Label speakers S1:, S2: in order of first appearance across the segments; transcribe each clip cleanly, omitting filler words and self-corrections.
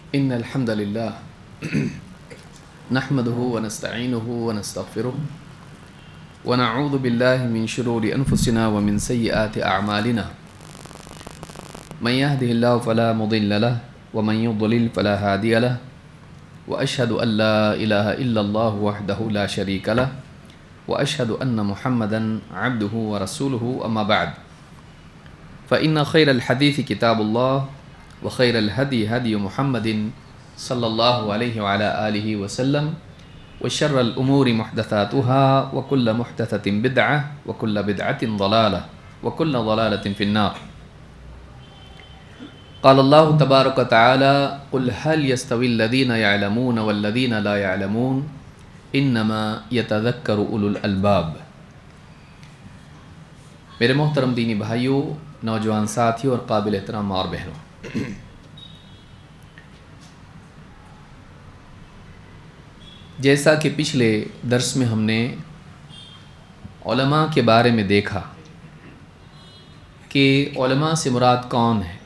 S1: إن الحمد لله نحمده ونستعينه ونستغفره ونعوذ بالله من شرور أنفسنا ومن سيئات أعمالنا من يهده الله فلا مضل له ومن يضلل فلا هادي له وأشهد أن لا إله إلا الله وحده لا شريك له وأشهد أن محمدا عبده ورسوله أما بعد فإن خير الحديث كتاب الله وخير الهدي هدي محمد صلى الله عليه وعلى آله وسلم وشر الأمور محدثاتها وكل محدثة بدعة وكل بدعة ضلالة وكل ضلالة في النار. قال الله تبارك وتعالى قل هل يستوي الذين يعلمون والذين لا يعلمون انما يتذكر اولو الالباب. میرے محترم دینی بھائیوں، نوجوان ساتھیوں اور قابل احترام ماں اور بہنوں، جیسا کہ پچھلے درس میں ہم نے علماء کے بارے میں دیکھا کہ علماء سے مراد کون ہے.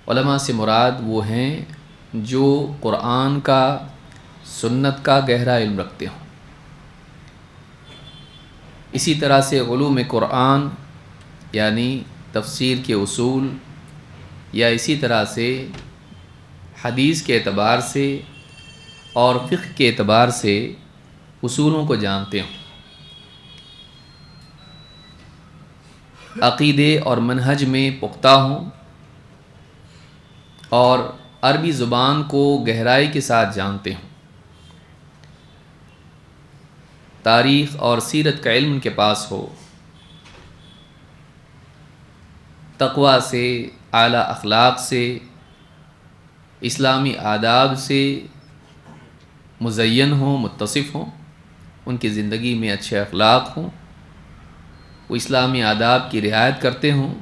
S1: علماء سے مراد وہ ہیں جو قرآن کا، سنت کا گہرا علم رکھتے ہوں. اسی طرح سے علوم قرآن یعنی تفسیر کے اصول، یا اسی طرح سے حدیث کے اعتبار سے اور فقہ کے اعتبار سے اصولوں کو جانتے ہوں، عقیدے اور منہج میں پختہ ہوں اور عربی زبان کو گہرائی کے ساتھ جانتے ہوں، تاریخ اور سیرت کا علم ان کے پاس ہو، تقویٰ سے، اعلیٰ اخلاق سے، اسلامی آداب سے مزین ہوں، متصف ہوں، ان کی زندگی میں اچھے اخلاق ہوں، وہ اسلامی آداب کی رعایت کرتے ہوں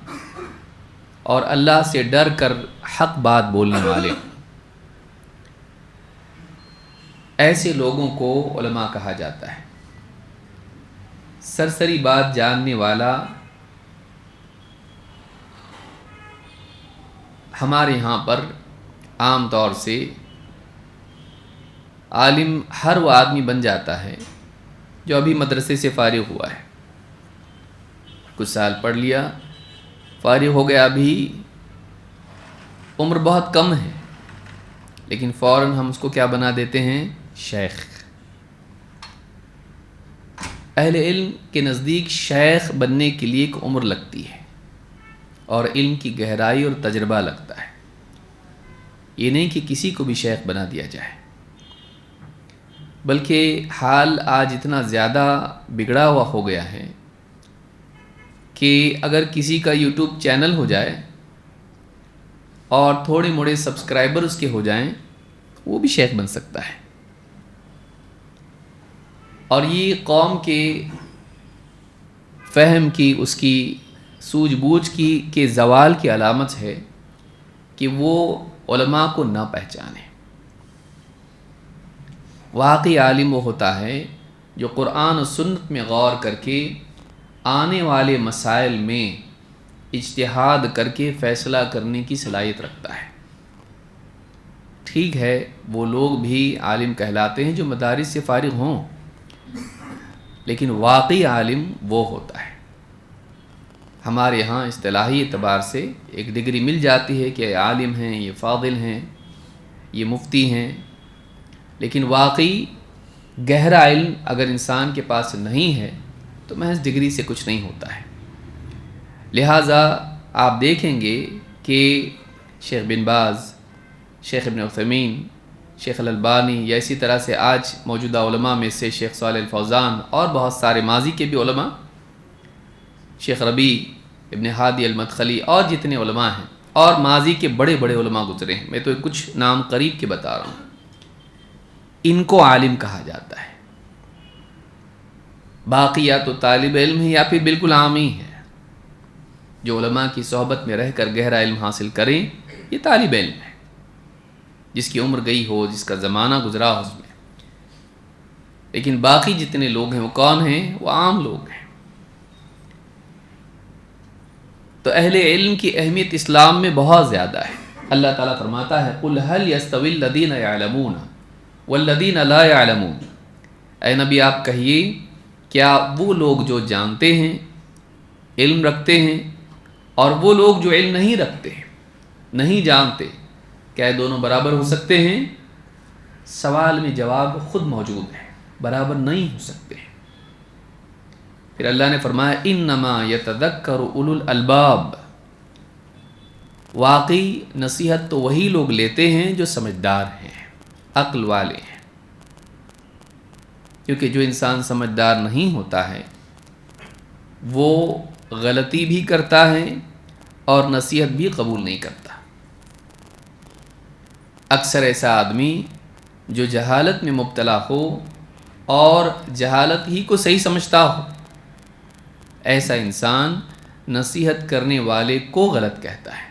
S1: اور اللہ سے ڈر کر حق بات بولنے والے ہوں. ایسے لوگوں کو علماء کہا جاتا ہے. سرسری بات جاننے والا ہمارے یہاں پر عام طور سے عالم ہر وہ آدمی بن جاتا ہے جو ابھی مدرسے سے فارغ ہوا ہے، کچھ سال پڑھ لیا، فارغ ہو گیا، ابھی عمر بہت کم ہے، لیکن فوراً ہم اس کو کیا بنا دیتے ہیں؟ شیخ. اہل علم کے نزدیک شیخ بننے کے لیے ایک عمر لگتی ہے اور علم کی گہرائی اور تجربہ لگتا ہے. یہ نہیں کہ کسی کو بھی شیخ بنا دیا جائے، بلکہ حال آج اتنا زیادہ بگڑا ہوا ہو گیا ہے کہ اگر کسی کا یوٹیوب چینل ہو جائے اور تھوڑے موڑے سبسکرائبر اس کے ہو جائیں، وہ بھی شیخ بن سکتا ہے. اور یہ قوم کے فہم کی، اس کی سوجھ بوجھ کی کے زوال کی علامت ہے کہ وہ علماء کو نہ پہچانے. واقعی عالم وہ ہوتا ہے جو قرآن و سنت میں غور کر کے آنے والے مسائل میں اجتہاد کر کے فیصلہ کرنے کی صلاحیت رکھتا ہے. ٹھیک ہے، وہ لوگ بھی عالم کہلاتے ہیں جو مدارس سے فارغ ہوں، لیکن واقعی عالم وہ ہوتا ہے. ہمارے ہاں اصطلاحی اعتبار سے ایک ڈگری مل جاتی ہے کہ یہ عالم ہیں، یہ فاضل ہیں، یہ مفتی ہیں، لیکن واقعی گہرا علم اگر انسان کے پاس نہیں ہے تو محض ڈگری سے کچھ نہیں ہوتا ہے. لہٰذا آپ دیکھیں گے کہ شیخ بن باز، شیخ ابن عثیمین، شیخ الالبانی، یا اسی طرح سے آج موجودہ علماء میں سے شیخ صالح الفوزان اور بہت سارے ماضی کے بھی علماء، شیخ ربیع ابن ہادی المدخلی اور جتنے علماء ہیں، اور ماضی کے بڑے بڑے علماء گزرے ہیں، میں تو کچھ نام قریب کے بتا رہا ہوں، ان کو عالم کہا جاتا ہے. باقی یا تو طالب علم ہے یا پھر بالکل عام ہی ہے. جو علماء کی صحبت میں رہ کر گہرا علم حاصل کریں، یہ طالب علم ہے، جس کی عمر گئی ہو، جس کا زمانہ گزرا ہو اس میں. لیکن باقی جتنے لوگ ہیں وہ کون ہیں؟ وہ عام لوگ ہیں. تو اہل علم کی اہمیت اسلام میں بہت زیادہ ہے. اللہ تعالیٰ فرماتا ہے قُلْ هَلْ يَسْتَوِي الَّذِينَ يَعْلَمُونَ وَالَّذِينَ لَا يَعْلَمُونَ، اے نبی آپ کہیے کیا وہ لوگ جو جانتے ہیں، علم رکھتے ہیں، اور وہ لوگ جو علم نہیں رکھتے ہیں، نہیں جانتے، کیا یہ دونوں برابر ہو سکتے ہیں؟ سوال میں جواب خود موجود ہے، برابر نہیں ہو سکتے ہیں۔ پھر اللہ نے فرمایا انما یتذکر اولو الالباب، واقعی نصیحت تو وہی لوگ لیتے ہیں جو سمجھدار ہیں، عقل والے ہیں، کیونکہ جو انسان سمجھدار نہیں ہوتا ہے وہ غلطی بھی کرتا ہے اور نصیحت بھی قبول نہیں کرتا۔ اکثر ایسا آدمی جو جہالت میں مبتلا ہو اور جہالت ہی کو صحیح سمجھتا ہو، ایسا انسان نصیحت کرنے والے کو غلط کہتا ہے۔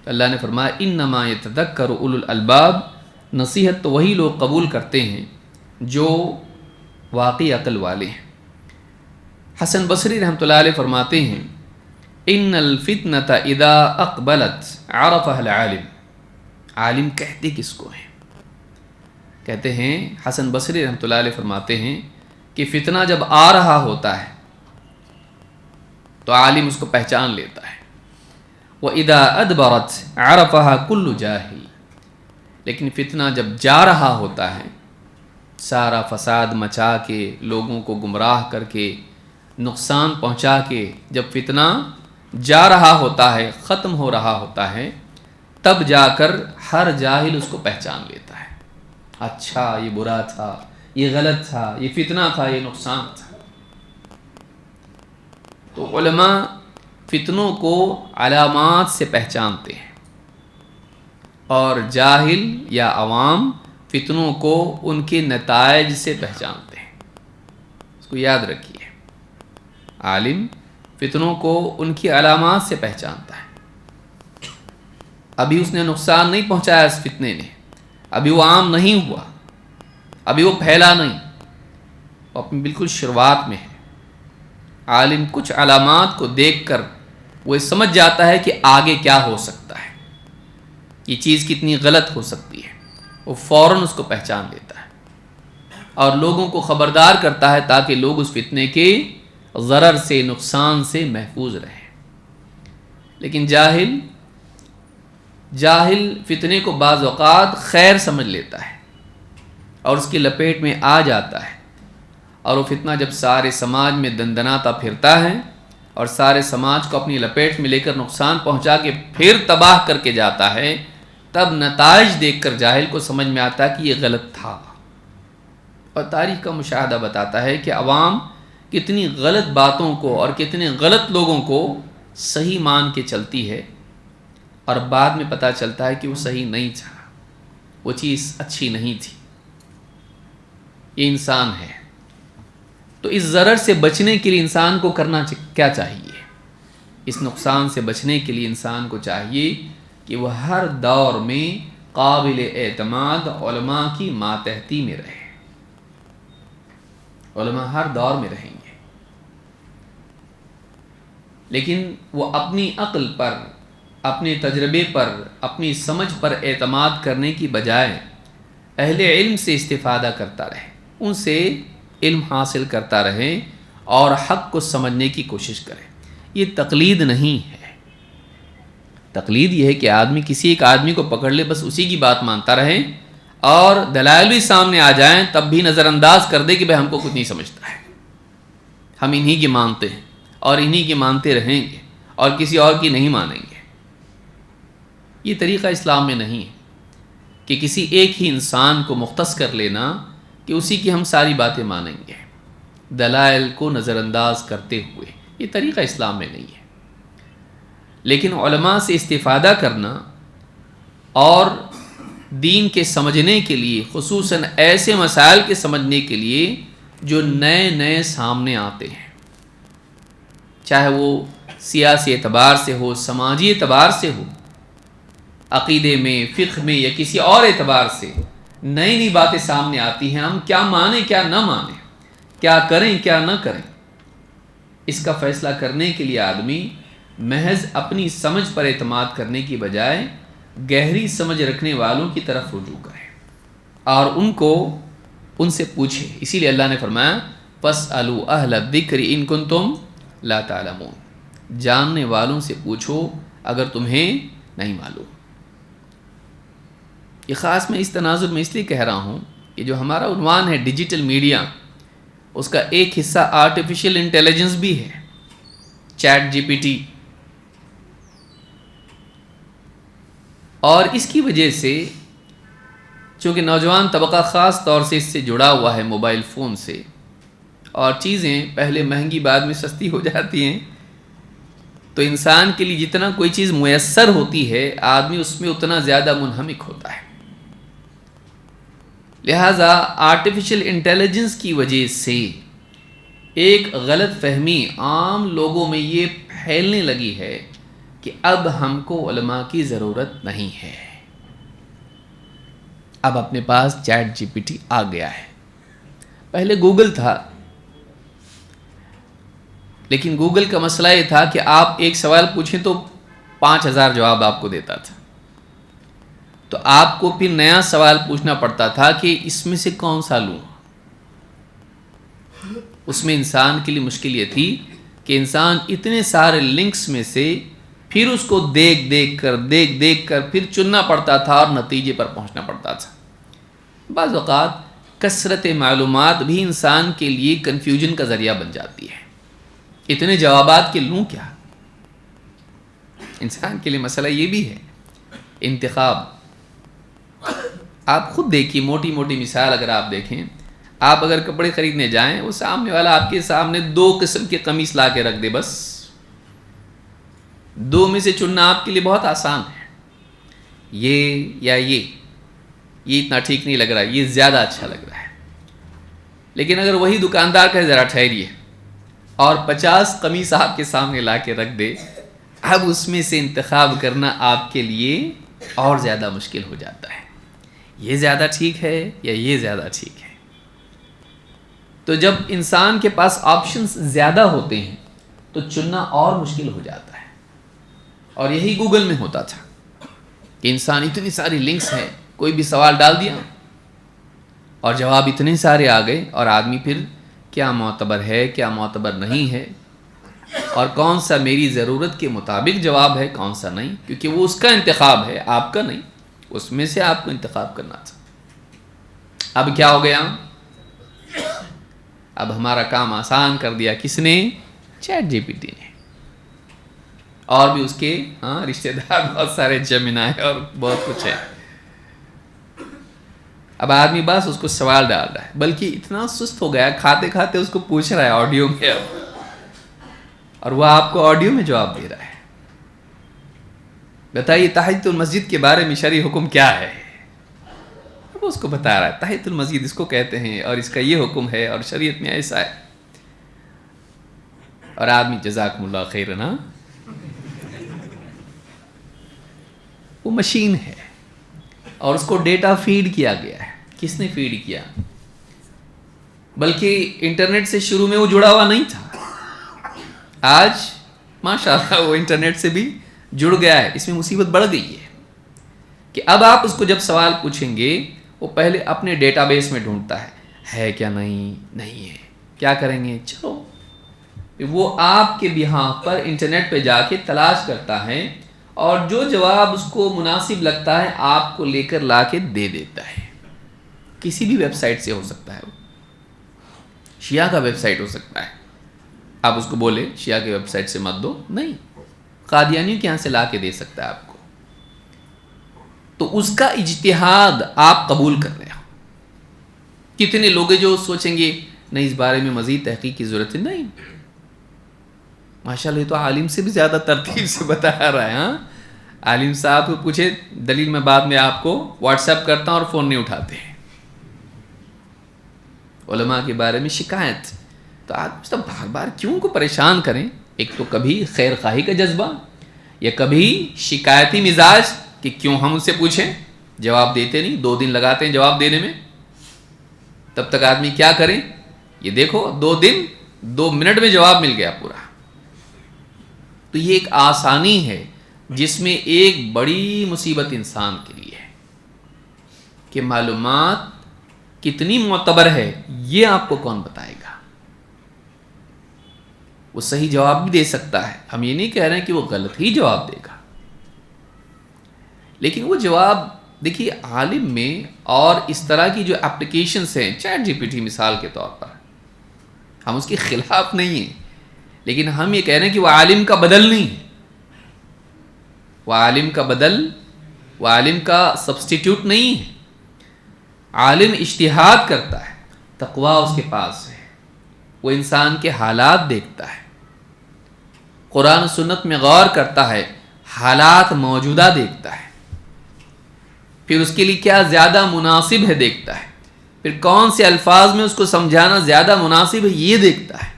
S1: اللہ نے فرمایا انما یتذکر اولو الالباب، نصیحت تو وہی لوگ قبول کرتے ہیں جو واقعی عقل والے ہیں۔ حسن بصری رحمۃ اللہ علیہ فرماتے ہیں ان الفتنۃ اذا اقبلت عرفها العالم، عالم کہتے کس کو ہیں؟ کہتے ہیں حسن بصری رحمۃ اللہ علیہ فرماتے ہیں کہ فتنہ جب آ رہا ہوتا ہے تو عالم اس کو پہچان لیتا ہے، وَإِذَا أَدْبَرَتْ عَرَفَهَا كُلُّ جَاهِلٍ، لیکن فتنہ جب جا رہا ہوتا ہے، سارا فساد مچا کے، لوگوں کو گمراہ کر کے، نقصان پہنچا کے جب فتنہ جا رہا ہوتا ہے، ختم ہو رہا ہوتا ہے، تب جا کر ہر جاہل اس کو پہچان لیتا ہے، اچھا یہ برا تھا، یہ غلط تھا، یہ فتنہ تھا، یہ نقصان تھا۔ تو علماء فتنوں کو علامات سے پہچانتے ہیں، اور جاہل یا عوام فتنوں کو ان کے نتائج سے پہچانتے ہیں۔ اس کو یاد رکھیے، عالم فتنوں کو ان کی علامات سے پہچانتا ہے۔ ابھی اس نے نقصان نہیں پہنچایا اس فتنے نے، ابھی وہ عام نہیں ہوا، ابھی وہ پھیلا نہیں، وہ اپنی بالکل شروعات میں ہے۔ عالم کچھ علامات کو دیکھ کر وہ سمجھ جاتا ہے کہ آگے کیا ہو سکتا ہے، یہ چیز کتنی غلط ہو سکتی ہے، وہ فوراً اس کو پہچان لیتا ہے اور لوگوں کو خبردار کرتا ہے تاکہ لوگ اس فتنے کے ضرر سے، نقصان سے محفوظ رہیں۔ لیکن جاہل فتنے کو بعض اوقات خیر سمجھ لیتا ہے اور اس کی لپیٹ میں آ جاتا ہے، اور وہ فتنہ جب سارے سماج میں دندناتا پھرتا ہے اور سارے سماج کو اپنی لپیٹ میں لے کر نقصان پہنچا کے پھر تباہ کر کے جاتا ہے، تب نتائج دیکھ کر جاہل کو سمجھ میں آتا ہے کہ یہ غلط تھا۔ اور تاریخ کا مشاہدہ بتاتا ہے کہ عوام کتنی غلط باتوں کو اور کتنے غلط لوگوں کو صحیح مان کے چلتی ہے، اور بعد میں پتہ چلتا ہے کہ وہ صحیح نہیں تھا، وہ چیز اچھی نہیں تھی۔ یہ انسان ہے، تو اس ضرر سے بچنے کے لیے انسان کو کرنا کیا چاہیے؟ اس نقصان سے بچنے کے لیے انسان کو چاہیے کہ وہ ہر دور میں قابل اعتماد علماء کی ماتحتی میں رہے۔ علماء ہر دور میں رہیں گے، لیکن وہ اپنی عقل پر، اپنے تجربے پر، اپنی سمجھ پر اعتماد کرنے کی بجائے اہل علم سے استفادہ کرتا رہے، ان سے علم حاصل کرتا رہے اور حق کو سمجھنے کی کوشش کرے۔ یہ تقلید نہیں ہے۔ تقلید یہ ہے کہ آدمی کسی ایک آدمی کو پکڑ لے، بس اسی کی بات مانتا رہے، اور دلائل بھی سامنے آ جائیں تب بھی نظر انداز کر دے کہ بھائی ہم کو کچھ نہیں سمجھتا ہے، ہم انہی کی مانتے ہیں اور انہی کی مانتے رہیں گے اور کسی اور کی نہیں مانیں گے۔ یہ طریقہ اسلام میں نہیں ہے کہ کسی ایک ہی انسان کو مختص کر لینا کہ اسی کی ہم ساری باتیں مانیں گے، دلائل کو نظر انداز کرتے ہوئے۔ یہ طریقہ اسلام میں نہیں ہے۔ لیکن علماء سے استفادہ کرنا اور دین کے سمجھنے کے لیے، خصوصاً ایسے مسائل کے سمجھنے کے لیے جو نئے نئے سامنے آتے ہیں، چاہے وہ سیاسی اعتبار سے ہو، سماجی اعتبار سے ہو، عقیدے میں، فقہ میں، یا کسی اور اعتبار سے نئی نئی باتیں سامنے آتی ہیں، ہم کیا مانیں کیا نہ مانیں، کیا کریں کیا نہ کریں، اس کا فیصلہ کرنے کے لیے آدمی محض اپنی سمجھ پر اعتماد کرنے کی بجائے گہری سمجھ رکھنے والوں کی طرف رجوع کرے اور ان سے پوچھے. اسی لیے اللہ نے فرمایا فَاسْأَلُوا أَهْلَ الذِّكْرِ إِن كُنتُمْ لَا تَعْلَمُونَ, جاننے والوں سے پوچھو اگر تمہیں نہیں معلوم. یہ خاص میں اس تناظر میں اس لیے کہہ رہا ہوں کہ جو ہمارا عنوان ہے ڈیجیٹل میڈیا, اس کا ایک حصہ آرٹیفیشل انٹیلیجنس بھی ہے, چیٹ جی پی ٹی. اور اس کی وجہ سے چونکہ نوجوان طبقہ خاص طور سے اس سے جڑا ہوا ہے موبائل فون سے, اور چیزیں پہلے مہنگی بعد میں سستی ہو جاتی ہیں, تو انسان کے لیے جتنا کوئی چیز میسر ہوتی ہے آدمی اس میں اتنا زیادہ منہمک ہوتا ہے. لہٰذا آرٹیفیشل انٹیلیجنس کی وجہ سے ایک غلط فہمی عام لوگوں میں یہ پھیلنے لگی ہے کہ اب ہم کو علماء کی ضرورت نہیں ہے, اب اپنے پاس چیٹ جی پی ٹی آ گیا ہے. پہلے گوگل تھا, لیکن گوگل کا مسئلہ یہ تھا کہ آپ ایک سوال پوچھیں تو 5000 جواب آپ کو دیتا تھا, تو آپ کو پھر نیا سوال پوچھنا پڑتا تھا کہ اس میں سے کون سا لوں. اس میں انسان کے لیے مشکل یہ تھی کہ انسان اتنے سارے لنکس میں سے پھر اس کو دیکھ دیکھ کر پھر چننا پڑتا تھا اور نتیجے پر پہنچنا پڑتا تھا. بعض اوقات کثرت معلومات بھی انسان کے لیے کنفیوژن کا ذریعہ بن جاتی ہے. اتنے جوابات کے لوں کیا, انسان کے لیے مسئلہ یہ بھی ہے انتخاب. آپ خود دیکھیے, موٹی موٹی مثال اگر آپ دیکھیں, آپ اگر کپڑے خریدنے جائیں, وہ سامنے والا آپ کے سامنے 2 قسم کے قمیص لا کے رکھ دے, بس 2 میں سے چننا آپ کے لیے بہت آسان ہے, یہ یا یہ اتنا ٹھیک نہیں لگ رہا, یہ زیادہ اچھا لگ رہا ہے. لیکن اگر وہی دکاندار کہے ذرا ٹھہریے اور 50 قمیص آپ کے سامنے لا کے رکھ دے, اب اس میں سے انتخاب کرنا آپ کے لیے اور زیادہ مشکل ہو جاتا ہے, یہ زیادہ ٹھیک ہے یا یہ زیادہ ٹھیک ہے. تو جب انسان کے پاس آپشنز زیادہ ہوتے ہیں تو چننا اور مشکل ہو جاتا ہے. اور یہی گوگل میں ہوتا تھا کہ انسان اتنی ساری لنکس ہیں, کوئی بھی سوال ڈال دیا اور جواب اتنے سارے آ گئے, اور آدمی پھر کیا معتبر ہے کیا معتبر نہیں ہے, اور کون سا میری ضرورت کے مطابق جواب ہے کون سا نہیں, کیونکہ وہ اس کا انتخاب ہے آپ کا نہیں, اس میں سے آپ کو انتخاب کرنا تھا. اب کیا ہو گیا, اب ہمارا کام آسان کر دیا کس نے, چیٹ جی پی ٹی نے, اور بھی اس کے رشتہ دار بہت سارے جیمنائی اور بہت کچھ ہے. اب آدمی بس اس کو سوال ڈال رہا ہے, بلکہ اتنا سست ہو گیا کھاتے کھاتے اس کو پوچھ رہا ہے آڈیو میں, اور وہ آپ کو آڈیو میں جواب دے رہا ہے. بتائیے تحیۃ المسجد کے بارے میں شرعی حکم کیا ہے, اب اس کو بتا رہا ہے تحیۃ المسجد اس کو کہتے ہیں اور اس کا یہ حکم ہے اور شریعت میں ایسا ہے. اور آدمی جزاکم اللہ خیر نا, وہ مشین ہے اور اس کو ڈیٹا فیڈ کیا گیا ہے. کس نے فیڈ کیا, بلکہ انٹرنیٹ سے شروع میں وہ جڑا ہوا نہیں تھا, آج ماشاءاللہ وہ انٹرنیٹ سے بھی جڑ گیا ہے. اس میں مصیبت بڑھ گئی ہے کہ اب آپ اس کو جب سوال پوچھیں گے, وہ پہلے اپنے ڈیٹا بیس میں ڈھونڈتا ہے کیا نہیں ہے, کیا کریں گے, چلو وہ آپ کے بہاف پر انٹرنیٹ پہ جا کے تلاش کرتا ہے, اور جو جواب اس کو مناسب لگتا ہے آپ کو لے کر لا کے دے دیتا ہے. کسی بھی ویب سائٹ سے ہو سکتا ہے, وہ شیعہ کا ویب سائٹ ہو سکتا ہے, آپ اس کو بولے شیعہ کے ویب سائٹ سے مت دو, نہیں, قادیانیوں کے یہاں سے لا کے دے سکتا ہے آپ کو. تو اس کا اجتہاد آپ قبول کر رہے ہو. کتنے لوگ جو سوچیں گے نہیں اس بارے میں مزید تحقیق کی ضرورت ہے, نہیں, ماشاءاللہ یہ تو عالم سے بھی زیادہ ترتیب سے بتا رہا ہے. عالم صاحب کو پوچھے دلیل میں بعد میں آپ کو واٹس ایپ کرتا ہوں اور فون نہیں اٹھاتے ہیں. علماء کے بارے میں شکایت, تو آپ بار بار کیوں کو پریشان کریں. ایک تو کبھی خیر خواہی کا جذبہ, یا کبھی شکایتی مزاج کہ کیوں ہم ان سے پوچھیں, جواب دیتے نہیں, 2 دن لگاتے ہیں جواب دینے میں. تب تک آدمی کیا کریں, یہ دیکھو 2 دن 2 منٹ میں جواب مل گیا پورا. تو یہ ایک آسانی ہے جس میں ایک بڑی مصیبت انسان کے لیے ہے کہ معلومات کتنی معتبر ہے یہ آپ کو کون بتائے گا. وہ صحیح جواب بھی دے سکتا ہے، ہم یہ نہیں کہہ رہے ہیں کہ وہ غلط ہی جواب دے گا، لیکن وہ جواب دیکھیے عالم میں اور اس طرح کی جو اپلیکیشنس ہیں، چیٹ جی پی ٹی مثال کے طور پر، ہم اس کے خلاف نہیں ہیں، لیکن ہم یہ کہہ رہے ہیں کہ وہ عالم کا بدل نہیں ہے، وہ عالم کا بدل، وہ عالم کا سبسٹیٹیوٹ نہیں ہے. عالم اجتہاد کرتا ہے، تقویٰ اس کے پاس ہے، وہ انسان کے حالات دیکھتا ہے، قرآن و سنت میں غور کرتا ہے، حالات موجودہ دیکھتا ہے، پھر اس کے لیے کیا زیادہ مناسب ہے دیکھتا ہے، پھر کون سے الفاظ میں اس کو سمجھانا زیادہ مناسب ہے یہ دیکھتا ہے.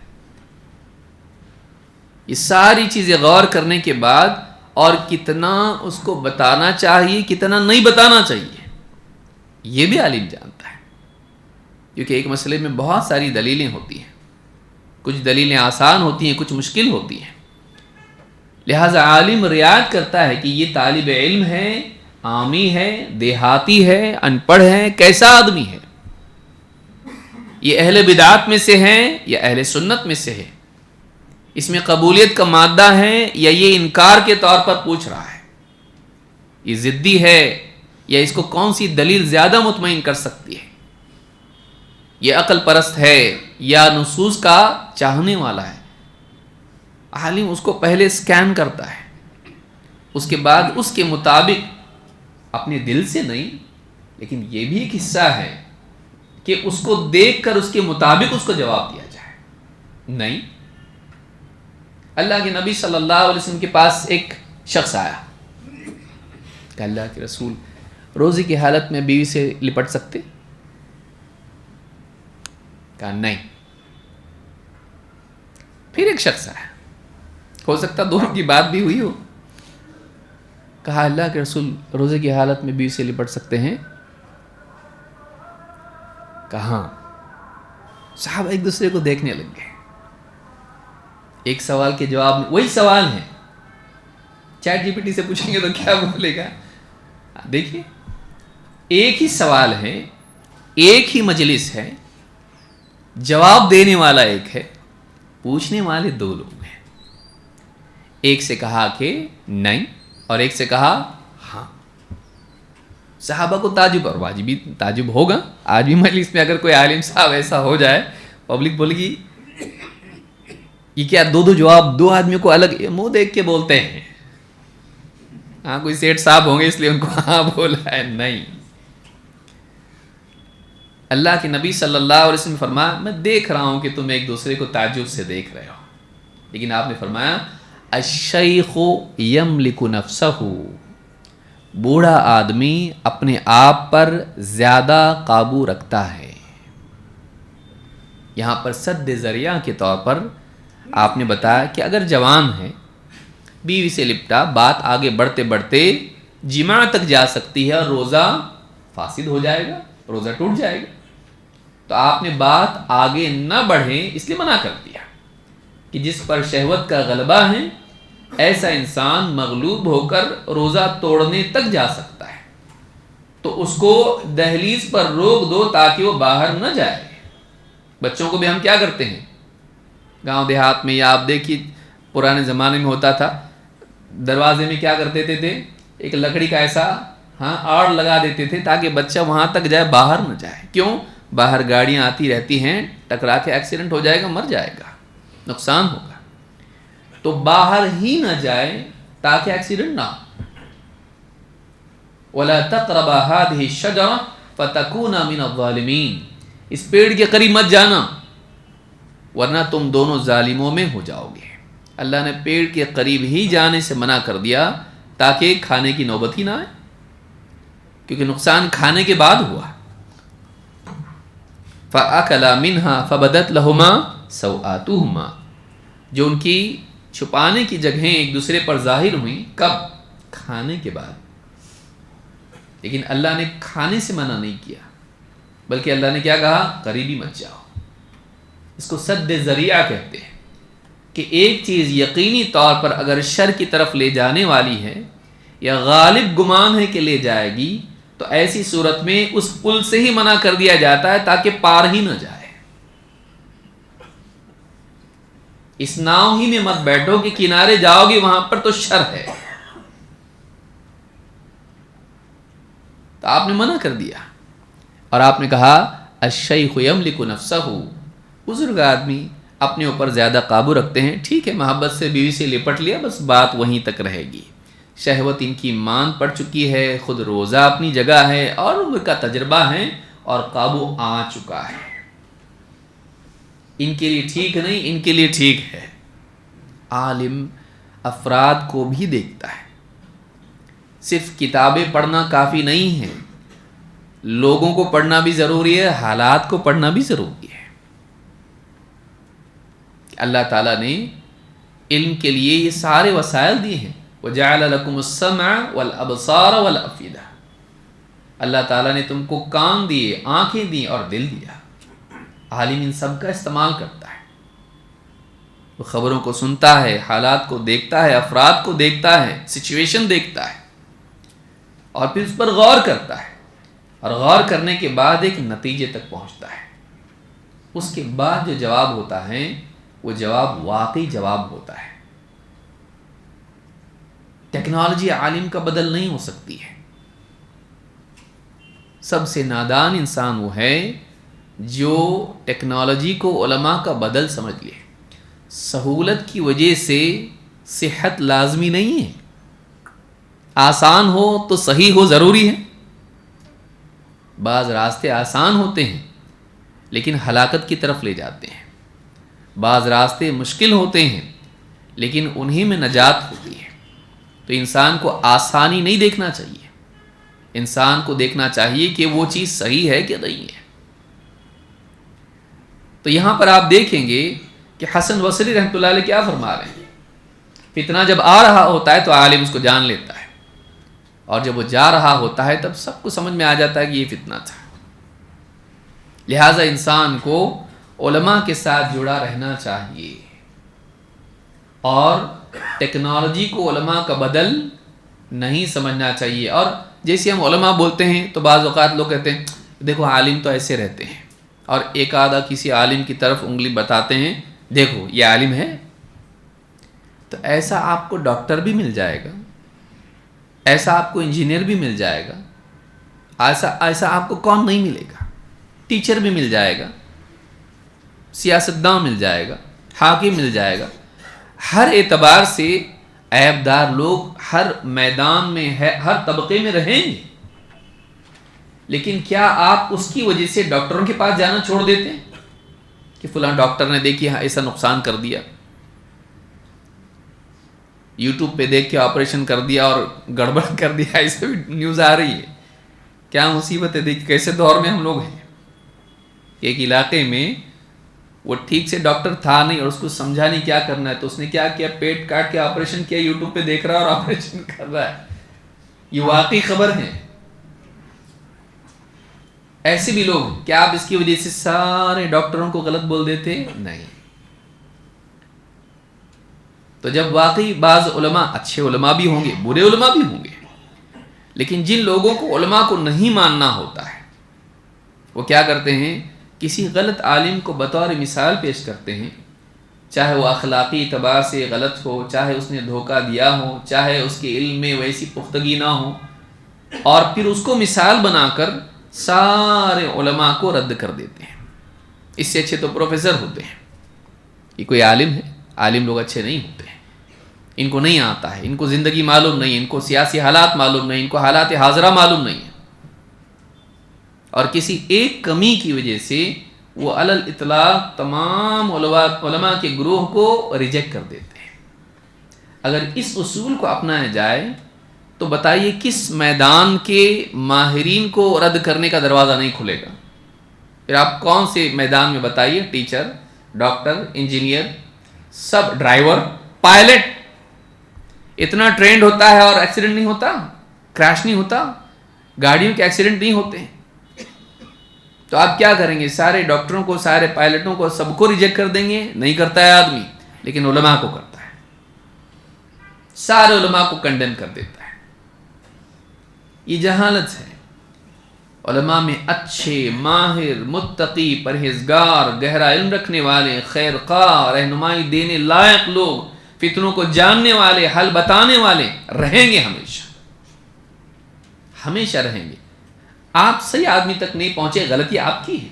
S1: یہ ساری چیزیں غور کرنے کے بعد اور کتنا اس کو بتانا چاہیے کتنا نہیں بتانا چاہیے یہ بھی عالم جانتا ہے، کیونکہ ایک مسئلے میں بہت ساری دلیلیں ہوتی ہیں، کچھ دلیلیں آسان ہوتی ہیں، کچھ مشکل ہوتی ہیں، لہٰذا عالم رعایت کرتا ہے کہ یہ طالب علم ہے، عامی ہے، دیہاتی ہے، ان پڑھ ہے، کیسا آدمی ہے، یہ اہل بدعات میں سے ہے یا اہل سنت میں سے ہے، اس میں قبولیت کا مادہ ہے یا یہ انکار کے طور پر پوچھ رہا ہے، یہ ضدی ہے یا اس کو کون سی دلیل زیادہ مطمئن کر سکتی ہے، یہ عقل پرست ہے یا نصوص کا چاہنے والا ہے. عالم اس کو پہلے سکین کرتا ہے، اس کے بعد اس کے مطابق اپنے دل سے نہیں، لیکن یہ بھی ایک حصہ ہے کہ اس کو دیکھ کر اس کے مطابق اس کو جواب دیا جائے. نہیں، اللہ کے نبی صلی اللہ علیہ وسلم کے پاس ایک شخص آیا کہ اللہ کے رسول روزے کی حالت میں بیوی سے لپٹ سکتے؟ کہا نہیں. پھر ایک شخص آیا، ہو سکتا دونوں کی بات بھی ہوئی ہو، کہا اللہ کے رسول روزے کی حالت میں بیوی سے لپٹ سکتے ہیں؟ کہاں. صاحب ایک دوسرے کو دیکھنے لگ گئے، ایک سوال کے جواب میں وہی سوال ہے، چیٹ جی پی ٹی سے پوچھیں گے تو کیا بولے گا. دیکھیے ایک ہی سوال ہے، ایک ہی مجلس ہے، جواب دینے والا ایک ہے، پوچھنے والے دو لوگ ہیں. ایک سے کہا کہ نہیں اور ایک سے کہا ہاں. صحابہ کو تعجب، اور واجبی تعجب ہوگا، آج بھی مجلس میں اگر کوئی عالم صاحب ایسا ہو جائے، پبلک بولے گی یہ کیا دو جواب دو آدمیوں کو الگ منہ دیکھ کے بولتے ہیں. ہاں کوئی سیٹ صاحب ہوں گے اس لیے ان کو ہاں بولا ہے. نہیں، اللہ کے نبی صلی اللہ علیہ وسلم فرمایا میں دیکھ رہا ہوں کہ تم ایک دوسرے کو تعجب سے دیکھ رہے ہو، لیکن آپ نے فرمایا الشیخ یملک نفسہ، بوڑھا آدمی اپنے آپ پر زیادہ قابو رکھتا ہے. یہاں پر سد ذریعہ کے طور پر آپ نے بتایا کہ اگر جوان ہے، بیوی سے لپٹا، بات آگے بڑھتے بڑھتے جماع تک جا سکتی ہے اور روزہ فاسد ہو جائے گا، روزہ ٹوٹ جائے گا، تو آپ نے بات آگے نہ بڑھے اس لیے منع کر دیا کہ جس پر شہوت کا غلبہ ہے ایسا انسان مغلوب ہو کر روزہ توڑنے تک جا سکتا ہے، تو اس کو دہلیز پر روک دو تاکہ وہ باہر نہ جائے. بچوں کو بھی ہم کیا کرتے ہیں گاؤں دیہات میں، یا آپ دیکھیے پرانے زمانے میں ہوتا تھا، دروازے میں کیا کرتے تھے، ایک لکڑی کا ایسا آڑ لگا دیتے تھے تاکہ بچہ وہاں تک جائے، باہر نہ جائے. کیوں؟ باہر گاڑیاں آتی رہتی ہیں، ٹکرا کے ایکسیڈنٹ ہو جائے گا، مر جائے گا، نقصان ہوگا، تو باہر ہی نہ جائے تاکہ ایکسیڈنٹ نہ ہو. وَلَا تَقْرَبَا هَٰذِهِ الشَّجَرَةَ فَتَكُونَا مِنَ الظَّالِمِينَ، اس پیڑ کے قریب مت جانا ورنہ تم دونوں ظالموں میں ہو جاؤ گے. اللہ نے پیڑ کے قریب ہی جانے سے منع کر دیا تاکہ کھانے کی نوبت ہی نہ آئے، کیونکہ نقصان کھانے کے بعد ہوا. فَأَكَلَا مِنْهَا فَبَدَتْ لَهُمَا سَوْآتُهُمَا، جو ان کی چھپانے کی جگہیں ایک دوسرے پر ظاہر ہوئیں. کب؟ کھانے کے بعد. لیکن اللہ نے کھانے سے منع نہیں کیا، بلکہ اللہ نے کیا کہا؟ قریبی مت جاؤ. اس کو سد ذریعہ کہتے ہیں. کہ ایک چیز یقینی طور پر اگر شر کی طرف لے جانے والی ہے یا غالب گمان ہے کہ لے جائے گی تو ایسی صورت میں اس پل سے ہی منع کر دیا جاتا ہے تاکہ پار ہی نہ جائے. اس ناؤ ہی میں مت بیٹھو کہ کنارے جاؤ گے وہاں پر تو شر ہے. تو آپ نے منع کر دیا اور آپ نے کہا الشیخ یملک نفسہ، بزرگ آدمی اپنے اوپر زیادہ قابو رکھتے ہیں، ٹھیک ہے محبت سے بیوی سے لپٹ لیا، بس بات وہیں تک رہے گی. شہوت ان کی مان پڑ چکی ہے، خود روزہ اپنی جگہ ہے اور عمر کا تجربہ ہے اور قابو آ چکا ہے. ان کے لیے ٹھیک نہیں، ان کے لیے ٹھیک ہے. عالم افراد کو بھی دیکھتا ہے. صرف کتابیں پڑھنا کافی نہیں ہے، لوگوں کو پڑھنا بھی ضروری ہے، حالات کو پڑھنا بھی ضروری ہے. اللہ تعالیٰ نے علم کے لیے یہ سارے وسائل دیے ہیں. وَجَعَلَ لَكُمُ السَّمْعَ وَالْأَبْصَارَ وَالْأَفْئِدَةَ، اللہ تعالیٰ نے تم کو کان دیے، آنکھیں دی اور دل دیا. عالم ان سب کا استعمال کرتا ہے. وہ خبروں کو سنتا ہے، حالات کو دیکھتا ہے، افراد کو دیکھتا ہے، سچویشن دیکھتا ہے اور پھر اس پر غور کرتا ہے اور غور کرنے کے بعد ایک نتیجے تک پہنچتا ہے. اس کے بعد جو جواب ہوتا ہے وہ جواب واقعی جواب ہوتا ہے. ٹیکنالوجی عالم کا بدل نہیں ہو سکتی ہے. سب سے نادان انسان وہ ہے جو ٹیکنالوجی کو علماء کا بدل سمجھ لے. سہولت کی وجہ سے صحت لازمی نہیں ہے. آسان ہو تو صحیح ہو ضروری ہے. بعض راستے آسان ہوتے ہیں لیکن ہلاکت کی طرف لے جاتے ہیں. بعض راستے مشکل ہوتے ہیں لیکن انہی میں نجات ہوتی ہے. تو انسان کو آسانی نہیں دیکھنا چاہیے، انسان کو دیکھنا چاہیے کہ وہ چیز صحیح ہے کہ نہیں ہے. تو یہاں پر آپ دیکھیں گے کہ حسن بصری رحمۃ اللہ علیہ کیا فرما رہے ہیں. فتنہ جب آ رہا ہوتا ہے تو عالم اس کو جان لیتا ہے اور جب وہ جا رہا ہوتا ہے تب سب کو سمجھ میں آ جاتا ہے کہ یہ فتنہ تھا. لہٰذا انسان کو علماء کے ساتھ جڑا رہنا چاہیے اور ٹیکنالوجی کو علماء کا بدل نہیں سمجھنا چاہیے. اور جیسے ہم علماء بولتے ہیں تو بعض اوقات لوگ کہتے ہیں دیکھو عالم تو ایسے رہتے ہیں اور ایک آدھا کسی عالم کی طرف انگلی بتاتے ہیں، دیکھو یہ عالم ہے. تو ایسا آپ کو ڈاکٹر بھی مل جائے گا، ایسا آپ کو انجینئر بھی مل جائے گا، ایسا آپ کو کون نہیں ملے گا. ٹیچر بھی مل جائے گا، سیاستداں مل جائے گا، حاکم مل جائے گا. ہر اعتبار سے عیبدار لوگ ہر میدان میں ہر طبقے میں رہیں گے. لیکن کیا آپ اس کی وجہ سے ڈاکٹروں کے پاس جانا چھوڑ دیتے ہیں کہ فلاں ڈاکٹر نے دیکھی ایسا نقصان کر دیا، یوٹیوب پہ دیکھ کے آپریشن کر دیا اور گڑبڑ کر دیا، ایسا بھی نیوز آ رہی ہے. کیا مصیبت ہے، دیکھ کیسے دور میں ہم لوگ ہیں. ایک علاقے میں وہ ٹھیک سے ڈاکٹر تھا نہیں اور اس کو سمجھا نہیں کیا کرنا ہے تو اس نے کیا کیا، پیٹ کاٹ کے آپریشن کیا، یوٹیوب پہ دیکھ رہا ہے اور آپریشن کر رہا ہے. یہ واقعی خبر ہے. ایسے بھی لوگ، کیا آپ اس کی وجہ سے سارے ڈاکٹروں کو غلط بول دیتے؟ نہیں. تو جب واقعی بعض علماء، اچھے علماء بھی ہوں گے، برے علماء بھی ہوں گے، لیکن جن لوگوں کو علماء کو نہیں ماننا ہوتا ہے وہ کیا کرتے ہیں، کسی غلط عالم کو بطور مثال پیش کرتے ہیں، چاہے وہ اخلاقی اعتبار سے غلط ہو، چاہے اس نے دھوکہ دیا ہو، چاہے اس کے علم میں ویسی پختگی نہ ہو، اور پھر اس کو مثال بنا کر سارے علماء کو رد کر دیتے ہیں. اس سے اچھے تو پروفیسر ہوتے ہیں. یہ کوئی عالم ہے؟ عالم لوگ اچھے نہیں ہوتے ہیں. ان کو نہیں آتا ہے، ان کو زندگی معلوم نہیں، ان کو سیاسی حالات معلوم نہیں، ان کو حالات حاضرہ معلوم نہیں ہے، اور کسی ایک کمی کی وجہ سے وہ علی الاطلاق تمام علماء کے گروہ کو ریجیکٹ کر دیتے ہیں. اگر اس اصول کو اپنایا جائے تو بتائیے کس میدان کے ماہرین کو رد کرنے کا دروازہ نہیں کھلے گا؟ پھر آپ کون سے میدان میں بتائیے، ٹیچر، ڈاکٹر، انجینئر، سب، ڈرائیور، پائلٹ، اتنا ٹرینڈ ہوتا ہے اور ایکسیڈنٹ نہیں ہوتا، کریش نہیں ہوتا، گاڑیوں کے ایکسیڈنٹ نہیں ہوتے ہیں. تو آپ کیا کریں گے؟ سارے ڈاکٹروں کو، سارے پائلٹوں کو، سب کو ریجیکٹ کر دیں گے؟ نہیں کرتا ہے آدمی. لیکن علماء کو کرتا ہے، سارے علماء کو کنڈیم کر دیتا ہے۔ یہ جہالت ہے۔ علماء میں اچھے، ماہر، متقی، پرہیزگار، گہرا علم رکھنے والے، خیر خواہ، رہنمائی دینے لائق لوگ، فتنوں کو جاننے والے، حل بتانے والے رہیں گے، ہمیشہ ہمیشہ رہیں گے۔ آپ صحیح آدمی تک نہیں پہنچے، غلطی آپ کی ہے۔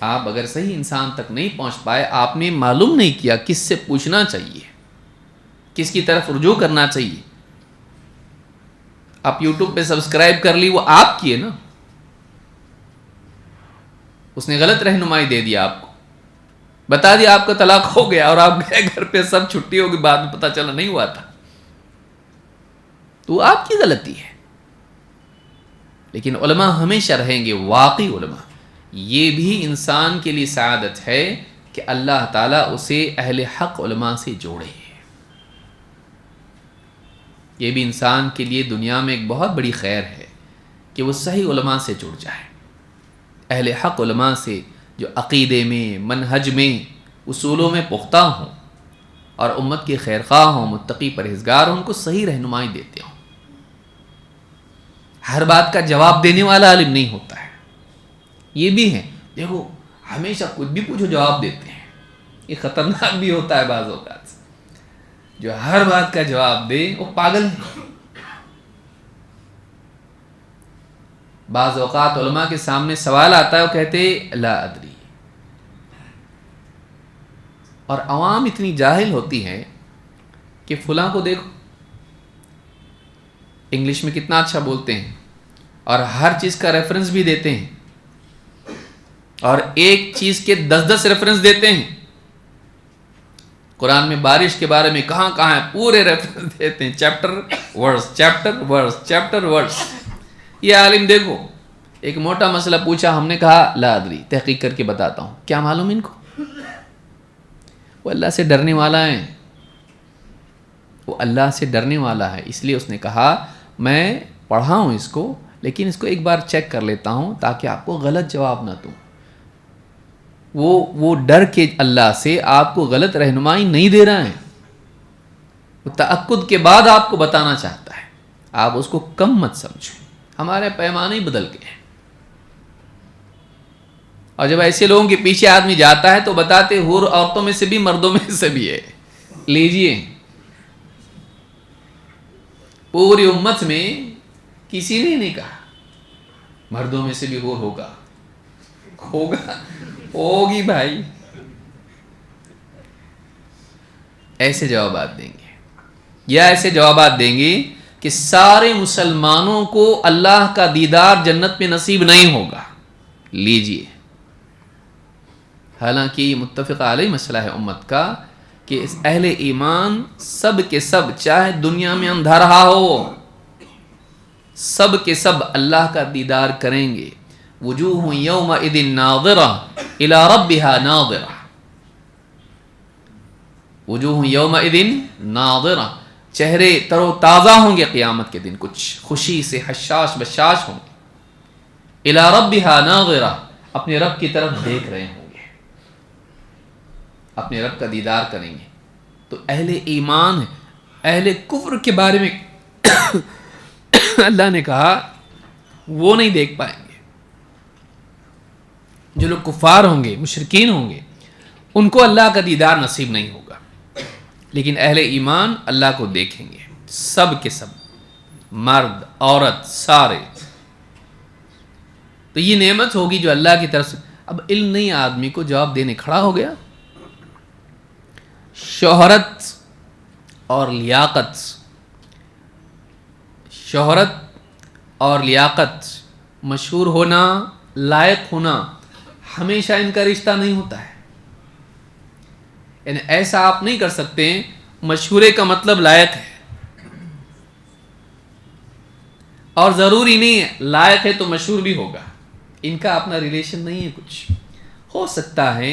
S1: آپ اگر صحیح انسان تک نہیں پہنچ پائے، آپ نے معلوم نہیں کیا کس سے پوچھنا چاہیے، کس کی طرف رجوع کرنا چاہیے۔ آپ یوٹیوب پہ سبسکرائب کر لی، وہ آپ کی ہے نا، اس نے غلط رہنمائی دے دیا، آپ کو بتا دیا آپ کا طلاق ہو گیا، اور آپ گئے گھر پہ، سب چھٹی ہوگی، بعد میں پتہ چلا نہیں ہوا تھا، تو وہ آپ کی غلطی ہے۔ لیکن علماء ہمیشہ رہیں گے، واقعی علماء۔ یہ بھی انسان کے لیے سعادت ہے کہ اللہ تعالیٰ اسے اہل حق علماء سے جوڑے۔ یہ بھی انسان کے لیے دنیا میں ایک بہت بڑی خیر ہے کہ وہ صحیح علماء سے جڑ جائے، اہل حق علماء سے، جو عقیدے میں، منہج میں، اصولوں میں پختہ ہوں، اور امت کے خیر خواہ ہوں، متقی، پرہیزگار ہوں، ان کو صحیح رہنمائی دیتے ہوں۔ ہر بات کا جواب دینے والا عالم نہیں ہوتا ہے۔ یہ بھی ہے، دیکھو ہمیشہ کچھ بھی پوچھو جواب دیتے ہیں، یہ خطرناک بھی ہوتا ہے بعض اوقات۔ جو ہر بات کا جواب دے وہ پاگل ہے۔ بعض اوقات علماء کے سامنے سوال آتا ہے، وہ کہتے لا ادری، اور عوام اتنی جاہل ہوتی ہے کہ فلاں کو دیکھو انگلش میں کتنا اچھا بولتے ہیں، اور ہر چیز کا ریفرنس بھی دیتے ہیں، اور ایک چیز کے 10 ریفرنس دیتے ہیں۔ قرآن میں بارش کے بارے میں کہاں کہاں ہے، پورے ریفرنس دیتے ہیں، چیپٹر ورس، چیپٹر ورس، چیپٹر ورس۔ یہ عالم دیکھو، ایک موٹا مسئلہ پوچھا، ہم نے کہا لا ادری، تحقیق کر کے بتاتا ہوں۔ کیا معلوم ان کو؟ وہ اللہ سے ڈرنے والا ہے، وہ اللہ سے ڈرنے والا ہے، اس لیے اس نے کہا میں پڑھا ہوں اس کو، لیکن اس کو ایک بار چیک کر لیتا ہوں تاکہ آپ کو غلط جواب نہ دوں۔ وہ ڈر کے اللہ سے آپ کو غلط رہنمائی نہیں دے رہا ہے، وہ تأکد کے بعد آپ کو بتانا چاہتا ہے، آپ اس کو کم مت سمجھو۔ ہمارے پیمانے ہی بدل گئے ہیں، اور جب ایسے لوگوں کے پیچھے آدمی جاتا ہے تو بتاتے حور عورتوں میں سے بھی، مردوں میں سے بھی ہے، لیجئے۔ پوری امت میں کسی نے نہیں کہا مردوں میں سے بھی حور ہوگا ہوگی بھائی۔ ایسے جوابات دیں گے، یا ایسے جوابات دیں گے کہ سارے مسلمانوں کو اللہ کا دیدار جنت میں نصیب نہیں ہوگا، لیجئے۔ حالانکہ یہ متفق علیہ مسئلہ ہے امت کا کہ اہل ایمان سب کے سب، چاہے دنیا میں اندھا رہا ہو، سب کے سب اللہ کا دیدار کریں گے۔ وجوہ یومئذ ناظرہ الی ربہا ناظرہ، وجوہ یومئذ ناظرہ، چہرے تر و تازہ ہوں گے قیامت کے دن، کچھ خوشی سے حشاش بشاش ہوں گے۔ الی ربہا ناظرہ، اپنے رب کی طرف دیکھ رہے ہوں گے، اپنے رب کا دیدار کریں گے۔ تو اہل ایمان، اہل کفر کے بارے میں اللہ نے کہا وہ نہیں دیکھ پائیں گے۔ جو لوگ کفار ہوں گے، مشرکین ہوں گے، ان کو اللہ کا دیدار نصیب نہیں ہوگا، لیکن اہل ایمان اللہ کو دیکھیں گے، سب کے سب، مرد عورت سارے۔ تو یہ نعمت ہوگی جو اللہ کی طرف سے۔ اب علم نہیں آدمی کو جواب دینے کھڑا ہو گیا۔ شہرت اور لیاقت، شہرت اور لیاقت، مشہور ہونا، لائق ہونا، ہمیشہ ان کا رشتہ نہیں ہوتا ہے۔ یعنی ایسا آپ نہیں کر سکتے مشہورے کا مطلب لائق ہے، اور ضروری نہیں ہے لائق ہے تو مشہور بھی ہوگا، ان کا اپنا ریلیشن نہیں ہے۔ کچھ ہو سکتا ہے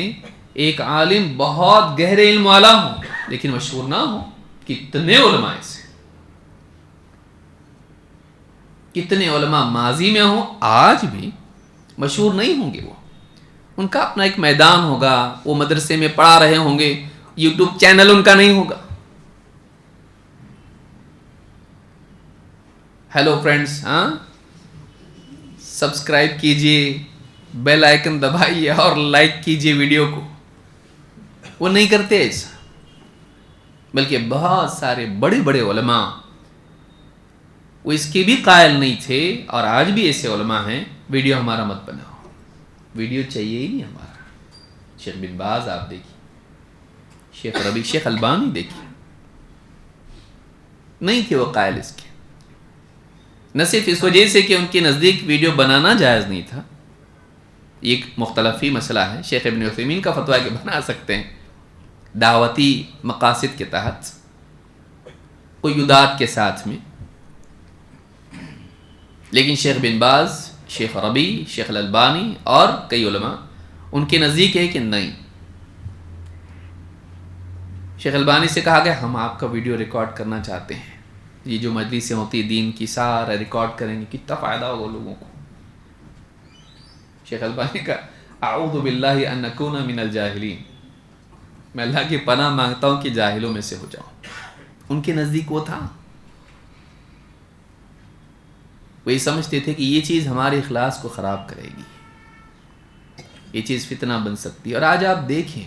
S1: ایک عالم بہت گہرے علم والا ہو لیکن مشہور نہ ہو۔ کتنے علماء ایسے، کتنے علماء ماضی میں ہوں، آج بھی مشہور نہیں ہوں گے، وہ ان کا اپنا ایک میدان ہوگا، وہ مدرسے میں پڑھا رہے ہوں گے، یوٹیوب چینل ان کا نہیں ہوگا. ہیلو فرینڈس، ہاں سبسکرائب کیجئے، بیل آئیکن دبائیے اور لائک کیجئے ویڈیو کو. وہ نہیں کرتے ایسا، بلکہ بہت سارے بڑے بڑے علماء وہ اس کے بھی قائل نہیں تھے، اور آج بھی ایسے علماء ہیں ویڈیو ہمارا مت بناؤ، ویڈیو چاہیے ہی نہیں ہمارا. شیخ بن باز آپ دیکھیے، شیخ ربیع، شیخ البانی دیکھیے، نہیں تھے وہ قائل اس کے. نہ صرف اس وجہ سے کہ ان کے نزدیک ویڈیو بنانا جائز نہیں تھا، یہ ایک مختلفی مسئلہ ہے. شیخ ابن عثیمین کا فتویٰ کہ بنا سکتے ہیں دعوتی مقاصد کے تحت، قیودات کے ساتھ میں. لیکن شیخ بن باز، شیخ ربیع، شیخ الالبانی اور کئی علماء ان کے نزدیک ہے کہ نہیں. شیخ البانی سے کہا گیا ہم آپ کا ویڈیو ریکارڈ کرنا چاہتے ہیں، یہ جو مجلسیں ہوتی دین کی سارا ریکارڈ کریں گے، کتنا فائدہ ہوگا لوگوں کو. شیخ البانی کا اعوذ باللہ ان نکون من الجاہلین، میں اللہ کی پناہ مانگتا ہوں کہ جاہلوں میں سے ہو جاؤں. ان کے نزدیک وہ تھا، وہ یہ سمجھتے تھے کہ یہ چیز ہمارے اخلاص کو خراب کرے گی، یہ چیز فتنہ بن سکتی ہے. اور آج آپ دیکھیں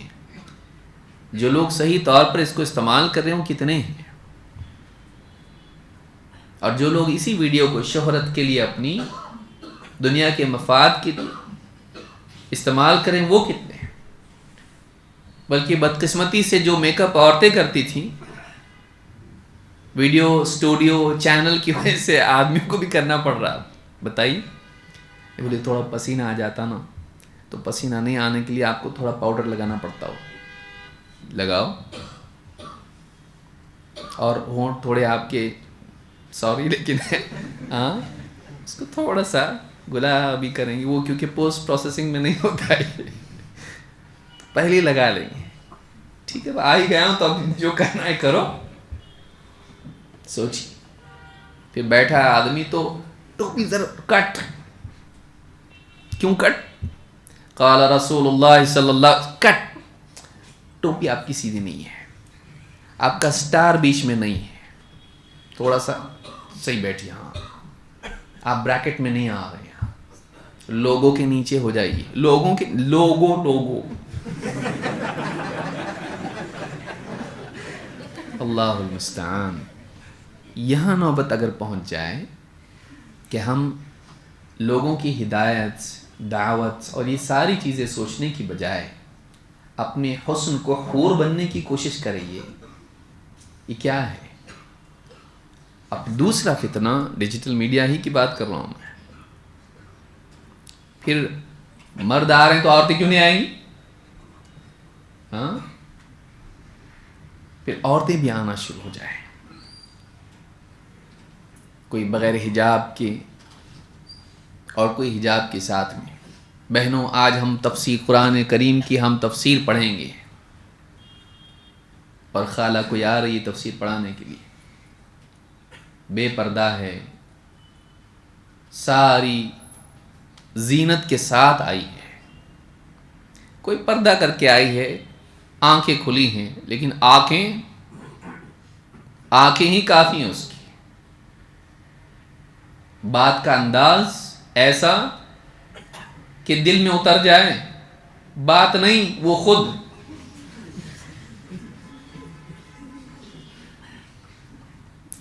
S1: جو لوگ صحیح طور پر اس کو استعمال کر رہے ہوں کتنے ہیں، اور جو لوگ اسی ویڈیو کو شہرت کے لیے، اپنی دنیا کے مفاد کے لیے استعمال کریں وہ کتنے ہیں. بلکہ بدقسمتی سے جو میک اپ عورتیں کرتی تھیں ویڈیو اسٹوڈیو چینل کی وجہ سے آدمیوں کو بھی کرنا پڑ رہا. بتائیے، بولے تھوڑا پسینہ آ جاتا نا، تو پسینہ نہیں آنے کے لیے آپ کو تھوڑا پاؤڈر لگانا پڑتا ہو، لگاؤ. اور ہونٹ تھوڑے آپ کے، سوری لیکن ہاں اس کو تھوڑا سا گلابی کریں گے، وہ کیونکہ پوسٹ پروسیسنگ میں نہیں ہوتا ہے، پہلے ہی لگا لیں گے. ٹھیک ہے آ ہی گیا ہوں تو اب جو کرنا ہے کرو. سوچیے پھر بیٹھا آدمی تو ٹوپی ذرا کٹ، کیوں کٹ؟ قال رسول اللہ صلی اللہ، کٹ. ٹوپی آپ کی سیدھی نہیں ہے، آپ کا سٹار بیچ میں نہیں ہے، تھوڑا سا صحیح بیٹھیے. ہاں آپ بریکٹ میں نہیں آ رہے ہیں، لوگوں کے نیچے ہو جائیے، لوگوں کے لوگوں اللہ المستعان. یہاں نوبت اگر پہنچ جائے کہ ہم لوگوں کی ہدایت، دعوت اور یہ ساری چیزیں سوچنے کی بجائے اپنے حسن کو حور بننے کی کوشش کریں، یہ کیا ہے؟ اب دوسرا فتنہ ڈیجیٹل میڈیا ہی کی بات کر رہا ہوں میں. پھر مرد آ رہے ہیں تو عورتیں کیوں نہیں آئیں گی؟ ہاں پھر عورتیں بھی آنا شروع ہو جائیں، کوئی بغیر حجاب کے اور کوئی حجاب کے ساتھ میں. بہنوں آج ہم تفسیر قرآن کریم کی ہم تفسیر پڑھیں گے، اور خالہ کوئی آ رہی ہے تفسیر پڑھانے کے لیے، بے پردہ ہے، ساری زینت کے ساتھ آئی ہے. کوئی پردہ کر کے آئی ہے، آنکھیں کھلی ہیں، لیکن آنکھیں ہی کافی ہیں اس کی. بات کا انداز ایسا کہ دل میں اتر جائے، بات نہیں وہ خود.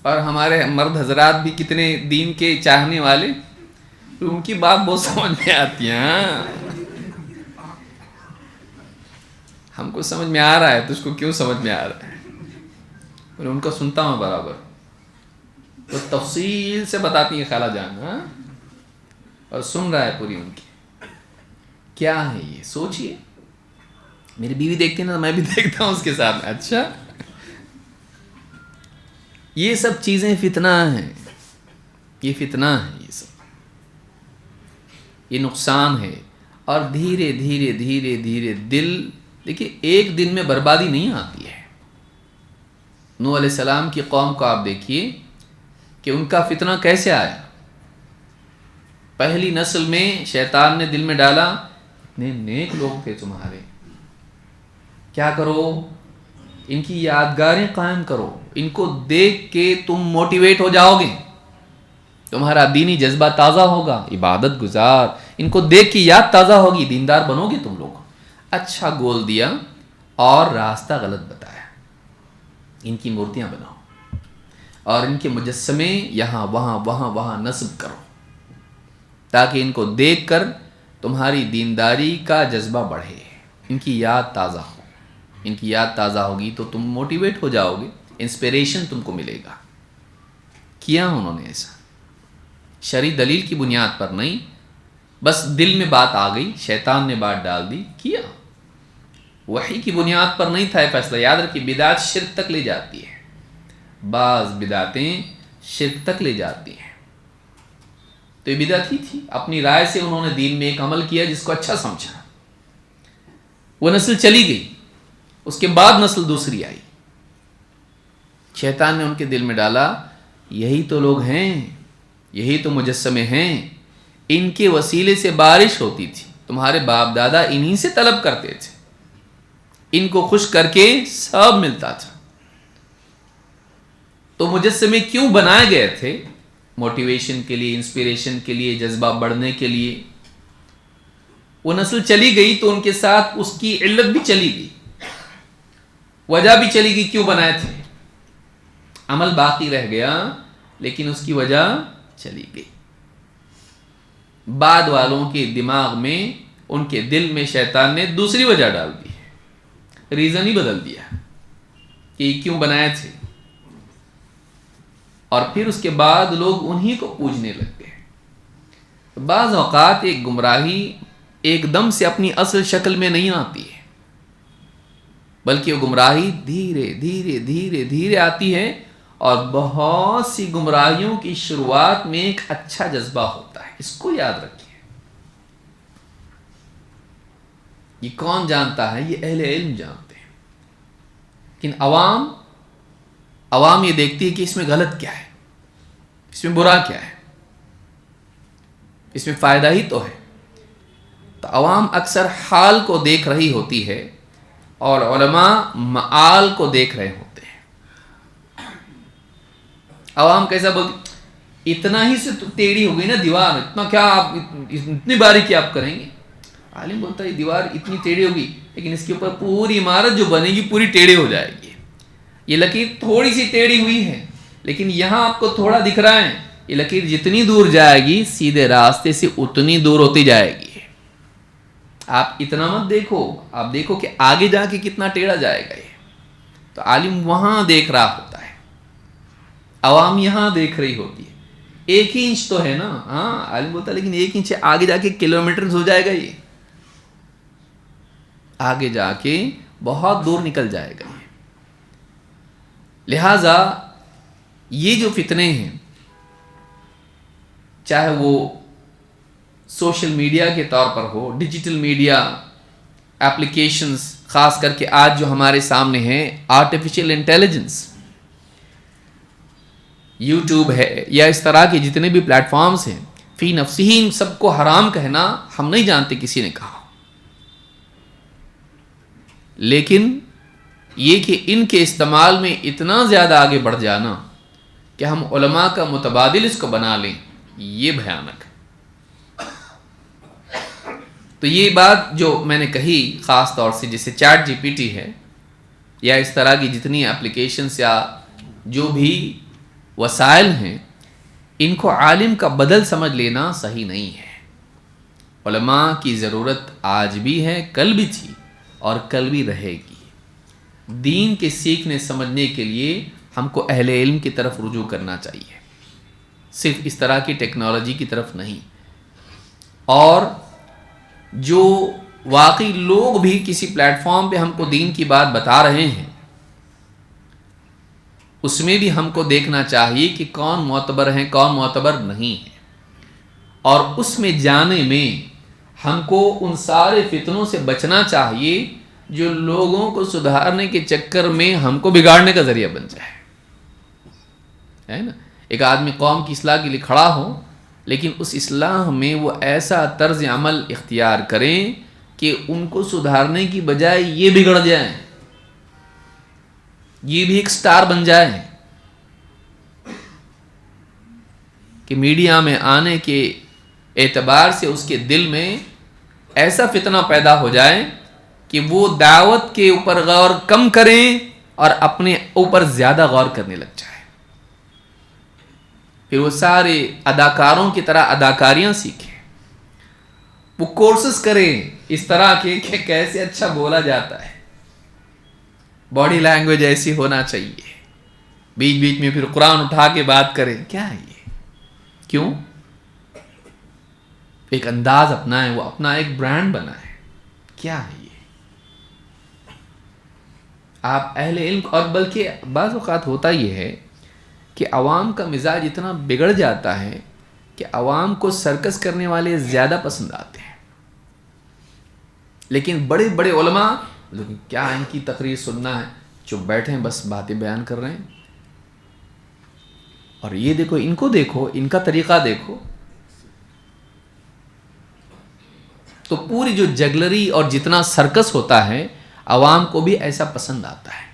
S1: اور ہمارے مرد حضرات بھی کتنے دین کے چاہنے والے، ان کی بات بہت سمجھ میں آتی ہے. ہم کو سمجھ میں آ رہا ہے، تجھ کو کیوں سمجھ میں آ رہا ہے؟ اور ان کو سنتا ہوں برابر، تو تفصیل سے بتاتی ہیں خالہ جان، ہاں اور سن رہا ہے پوری ان کی. کیا ہے یہ؟ سوچئے. میری بیوی دیکھتی نا، میں بھی دیکھتا ہوں اس کے ساتھ. اچھا یہ سب چیزیں فتنہ ہیں، یہ فتنہ ہے، یہ سب یہ نقصان ہے. اور دھیرے دھیرے دھیرے دھیرے دل، دیکھیے ایک دن میں بربادی نہیں آتی ہے. نوح علیہ السلام کی قوم کو آپ دیکھیے کہ ان کا فتنہ کیسے آیا. پہلی نسل میں شیطان نے دل میں ڈالا اتنے نیک لوگ تھے تمہارے. کیا کرو؟ ان کی یادگاریں قائم کرو. ان کو دیکھ کے تم موٹیویٹ ہو جاؤ گے, تمہارا دینی جذبہ تازہ ہوگا, عبادت گزار. ان کو دیکھ کے یاد تازہ ہوگی, دیندار بنو گے تم لوگ. اچھا گول دیا اور راستہ غلط بتایا. ان کی مورتیاں بناؤ اور ان کے مجسمے یہاں وہاں نصب کرو, تاکہ ان کو دیکھ کر تمہاری دینداری کا جذبہ بڑھے, ان کی یاد تازہ ہو. ان کی یاد تازہ ہوگی تو تم موٹیویٹ ہو جاؤ گے, انسپریشن تم کو ملے گا. کیا انہوں نے ایسا شرعی دلیل کی بنیاد پر نہیں, بس دل میں بات آ گئی, شیطان نے بات ڈال دی, کیا. وحی کی بنیاد پر نہیں تھا یہ فیصلہ. یاد رکھیے بدعت شرک تک لے جاتی ہے, بعض بدعتیں شرک تک لے جاتی ہیں. تو یہ بدعت ہی تھی, اپنی رائے سے انہوں نے دین میں ایک عمل کیا جس کو اچھا سمجھا. وہ نسل چلی گئی, اس کے بعد نسل دوسری آئی. شیطان نے ان کے دل میں ڈالا یہی تو لوگ ہیں, یہی تو مجسمے ہیں, ان کے وسیلے سے بارش ہوتی تھی, تمہارے باپ دادا انہی سے طلب کرتے تھے, ان کو خوش کر کے سب ملتا تھا. تو مجسمے کیوں بنائے گئے تھے؟ موٹیویشن کے لیے, انسپریشن کے لیے, جذبہ بڑھنے کے لیے. وہ نسل چلی گئی تو ان کے ساتھ اس کی علت بھی چلی گئی, وجہ بھی چلی گئی کیوں بنائے تھے. عمل باقی رہ گیا لیکن اس کی وجہ چلی گئی. بعد والوں کے دماغ میں, ان کے دل میں شیطان نے دوسری وجہ ڈال دی, ریزن ہی بدل دیا کہ یہ کیوں بنائے تھے. اور پھر اس کے بعد لوگ انہی کو پوجنے لگ گئے. بعض اوقات ایک گمراہی ایک دم سے اپنی اصل شکل میں نہیں آتی ہے, بلکہ وہ گمراہی دھیرے دھیرے دھیرے دھیرے آتی ہے. اور بہت سی گمراہیوں کی شروعات میں ایک اچھا جذبہ ہوتا ہے, اس کو یاد رکھیے. یہ کون جانتا ہے؟ یہ اہل علم جانتے ہیں. لیکن عوام یہ دیکھتی ہے کہ اس میں غلط کیا ہے, اس میں برا کیا ہے, اس میں فائدہ ہی تو ہے. تو عوام اکثر حال کو دیکھ رہی ہوتی ہے اور علماء معال کو دیکھ رہے ہوتے ہیں. عوام کیسا بولتی, اتنا ہی سے تو ٹیڑھی ہو گئی نا دیوار, اتنا کیا آپ اتنی باریکی آپ کریں گے. عالم بولتا ہے یہ دیوار اتنی ٹیڑھی ہوگی لیکن اس کے اوپر پوری عمارت جو بنے گی پوری ٹیڑھی ہو جائے گی. یہ لکیر تھوڑی سی ٹیڑھی ہوئی ہے لیکن یہاں آپ کو تھوڑا دکھ رہا ہے, یہ لکیر جتنی دور جائے گی سیدھے راستے سے اتنی دور ہوتی جائے گی. آپ اتنا مت دیکھو, آپ دیکھو کہ آگے جا کے کتنا ٹیڑھا جائے گا یہ. تو عالم وہاں دیکھ رہا ہوتا ہے, عوام یہاں دیکھ رہی ہوتی ہے. ایک ہی انچ تو ہے نا, ہاں عالم بولتا ہے, لیکن ایک انچ آگے جا کے کلومیٹر ہو جائے گا, یہ آگے جا کے بہت دور نکل جائے گا. لہذا یہ جو فتنے ہیں, چاہے وہ سوشل میڈیا کے طور پر ہو, ڈیجیٹل میڈیا ایپلیکیشنز, خاص کر کے آج جو ہمارے سامنے ہیں آرٹیفیشل انٹیلیجنس, یوٹیوب ہے یا اس طرح کے جتنے بھی پلیٹ فارمز ہیں, فی نفسی ہی ان سب کو حرام کہنا ہم نہیں جانتے کسی نے کہا, لیکن یہ کہ ان کے استعمال میں اتنا زیادہ آگے بڑھ جانا کہ ہم علماء کا متبادل اس کو بنا لیں, یہ بھیانک ہے. تو یہ بات جو میں نے کہی خاص طور سے جیسے چیٹ جی پی ٹی ہے یا اس طرح کی جتنی اپلیکیشنز یا جو بھی وسائل ہیں, ان کو عالم کا بدل سمجھ لینا صحیح نہیں ہے. علماء کی ضرورت آج بھی ہے, کل بھی تھی اور کل بھی رہے گی. دین کے سیکھنے سمجھنے کے لیے ہم کو اہل علم کی طرف رجوع کرنا چاہیے, صرف اس طرح کی ٹیکنالوجی کی طرف نہیں. اور جو واقعی لوگ بھی کسی پلیٹ فارم پہ ہم کو دین کی بات بتا رہے ہیں, اس میں بھی ہم کو دیکھنا چاہیے کہ کون معتبر ہیں کون معتبر نہیں ہے, اور اس میں جانے میں ہم کو ان سارے فتنوں سے بچنا چاہیے جو لوگوں کو سدھارنے کے چکر میں ہم کو بگاڑنے کا ذریعہ بن جائے, ہے نا. ایک آدمی قوم کی اصلاح کے لیے کھڑا ہو لیکن اس اصلاح میں وہ ایسا طرز عمل اختیار کریں کہ ان کو سدھارنے کی بجائے یہ بگڑ جائیں، یہ بھی ایک سٹار بن جائے، کہ میڈیا میں آنے کے اعتبار سے اس کے دل میں ایسا فتنہ پیدا ہو جائے کہ وہ دعوت کے اوپر غور کم کریں اور اپنے اوپر زیادہ غور کرنے لگ جائے، پھر وہ سارے اداکاروں کی طرح اداکاریاں سیکھیں، وہ کورسز کریں اس طرح کے کہ کیسے اچھا بولا جاتا ہے، باڈی لینگویج ایسی ہونا چاہیے، بیچ بیچ میں پھر قرآن اٹھا کے بات کریں. کیا ہے یہ؟ کیوں؟ ایک انداز اپنا ہے، وہ اپنا ایک برانڈ بنا ہے. کیا ہے یہ؟ آپ اہل علم، اور بلکہ بعض اوقات ہوتا یہ ہے کہ عوام کا مزاج اتنا بگڑ جاتا ہے کہ عوام کو سرکس کرنے والے زیادہ پسند آتے ہیں، لیکن بڑے بڑے علماء کیا ان کی تقریر سننا ہے، چپ بیٹھے ہیں، بس باتیں بیان کر رہے ہیں. اور یہ دیکھو، ان کو دیکھو، ان کا طریقہ دیکھو، تو پوری جو جگلری اور جتنا سرکس ہوتا ہے عوام کو بھی ایسا پسند آتا ہے.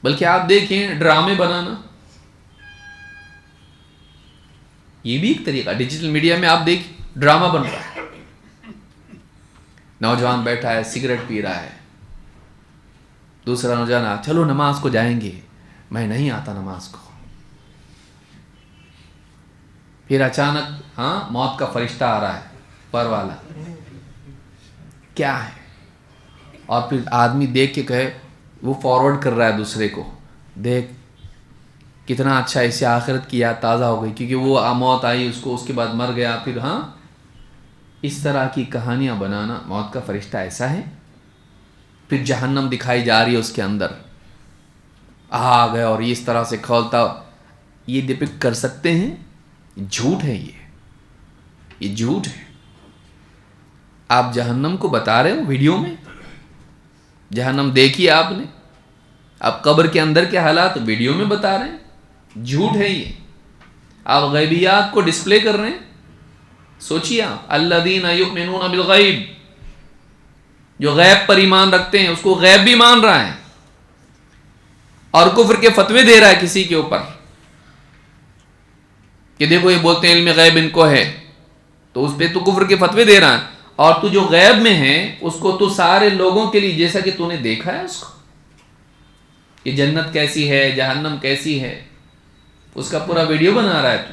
S1: بلکہ آپ دیکھیں ڈرامے بنانا، یہ بھی ایک طریقہ، ڈیجیٹل میڈیا میں آپ دیکھیں ڈرامہ بن رہا ہے، نوجوان بیٹھا ہے سگریٹ پی رہا ہے، دوسرا نوجوان چلو نماز کو جائیں گے، میں نہیں آتا نماز کو، پھر اچانک موت کا فرشتہ آ رہا ہے پر والا، کیا ہے؟ اور پھر آدمی دیکھ کے کہے، وہ فارورڈ کر رہا ہے دوسرے کو، دیکھ کتنا اچھا، اس سے آخرت کی یاد تازہ ہو گئی، کیونکہ وہ موت آئی اس کو، اس کے بعد مر گیا، پھر اس طرح کی کہانیاں بنانا. موت کا فرشتہ ایسا ہے، پھر جہنم دکھائی جا رہی ہے اس کے اندر، آ گیا اور اس طرح سے کھولتا، یہ ڈپکٹ کر سکتے ہیں؟ جھوٹ ہے، یہ جھوٹ ہے. آپ جہنم کو بتا رہے ہو ویڈیو میں، جہنم دیکھی آپ نے، آپ قبر کے اندر کے حالات ویڈیو میں بتا رہے ہیں، جھوٹ ہے یہ. آپ غیبیات کو ڈسپلے کر رہے ہیں. سوچیے آپ، الذین یؤمنون بالغیب، جو غیب پر ایمان رکھتے ہیں، اس کو غیب بھی مان رہا ہے اور کفر کے فتوے دے رہا ہے کسی کے اوپر کہ دیکھو یہ بولتے ہیں علم غیب ان کو ہے، تو اس پہ تو کفر کے فتوے دے رہا ہے. اور تو جو غیب میں ہے اس کو تو سارے لوگوں کے لیے، جیسا کہ تو نے دیکھا ہے اس کو، کہ جنت کیسی ہے، جہنم کیسی ہے، اس کا پورا ویڈیو بنا رہا ہے. تو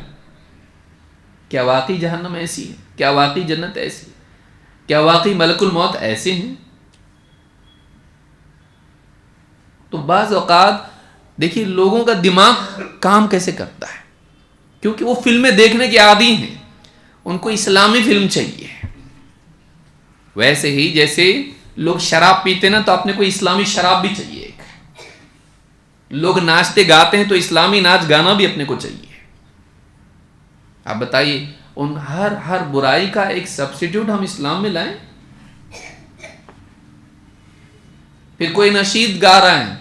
S1: کیا واقعی جہنم ایسی ہے؟ کیا واقعی جنت ایسی ہے؟ کیا واقعی ملک الموت ایسے ہیں؟ تو بعض اوقات دیکھیے لوگوں کا دماغ کام کیسے کرتا ہے، کیونکہ وہ فلمیں دیکھنے کے عادی ہیں، ان کو اسلامی فلم چاہیے. ویسے ہی جیسے لوگ شراب پیتے نا، تو اپنے کو اسلامی شراب بھی چاہیے. لوگ ناچتے گاتے ہیں تو اسلامی ناچ گانا بھی اپنے کو چاہیے. آپ بتائیے، ان ہر برائی کا ایک سبسٹیٹیوٹ ہم اسلام میں لائیں. پھر کوئی نشید گا رہا ہے،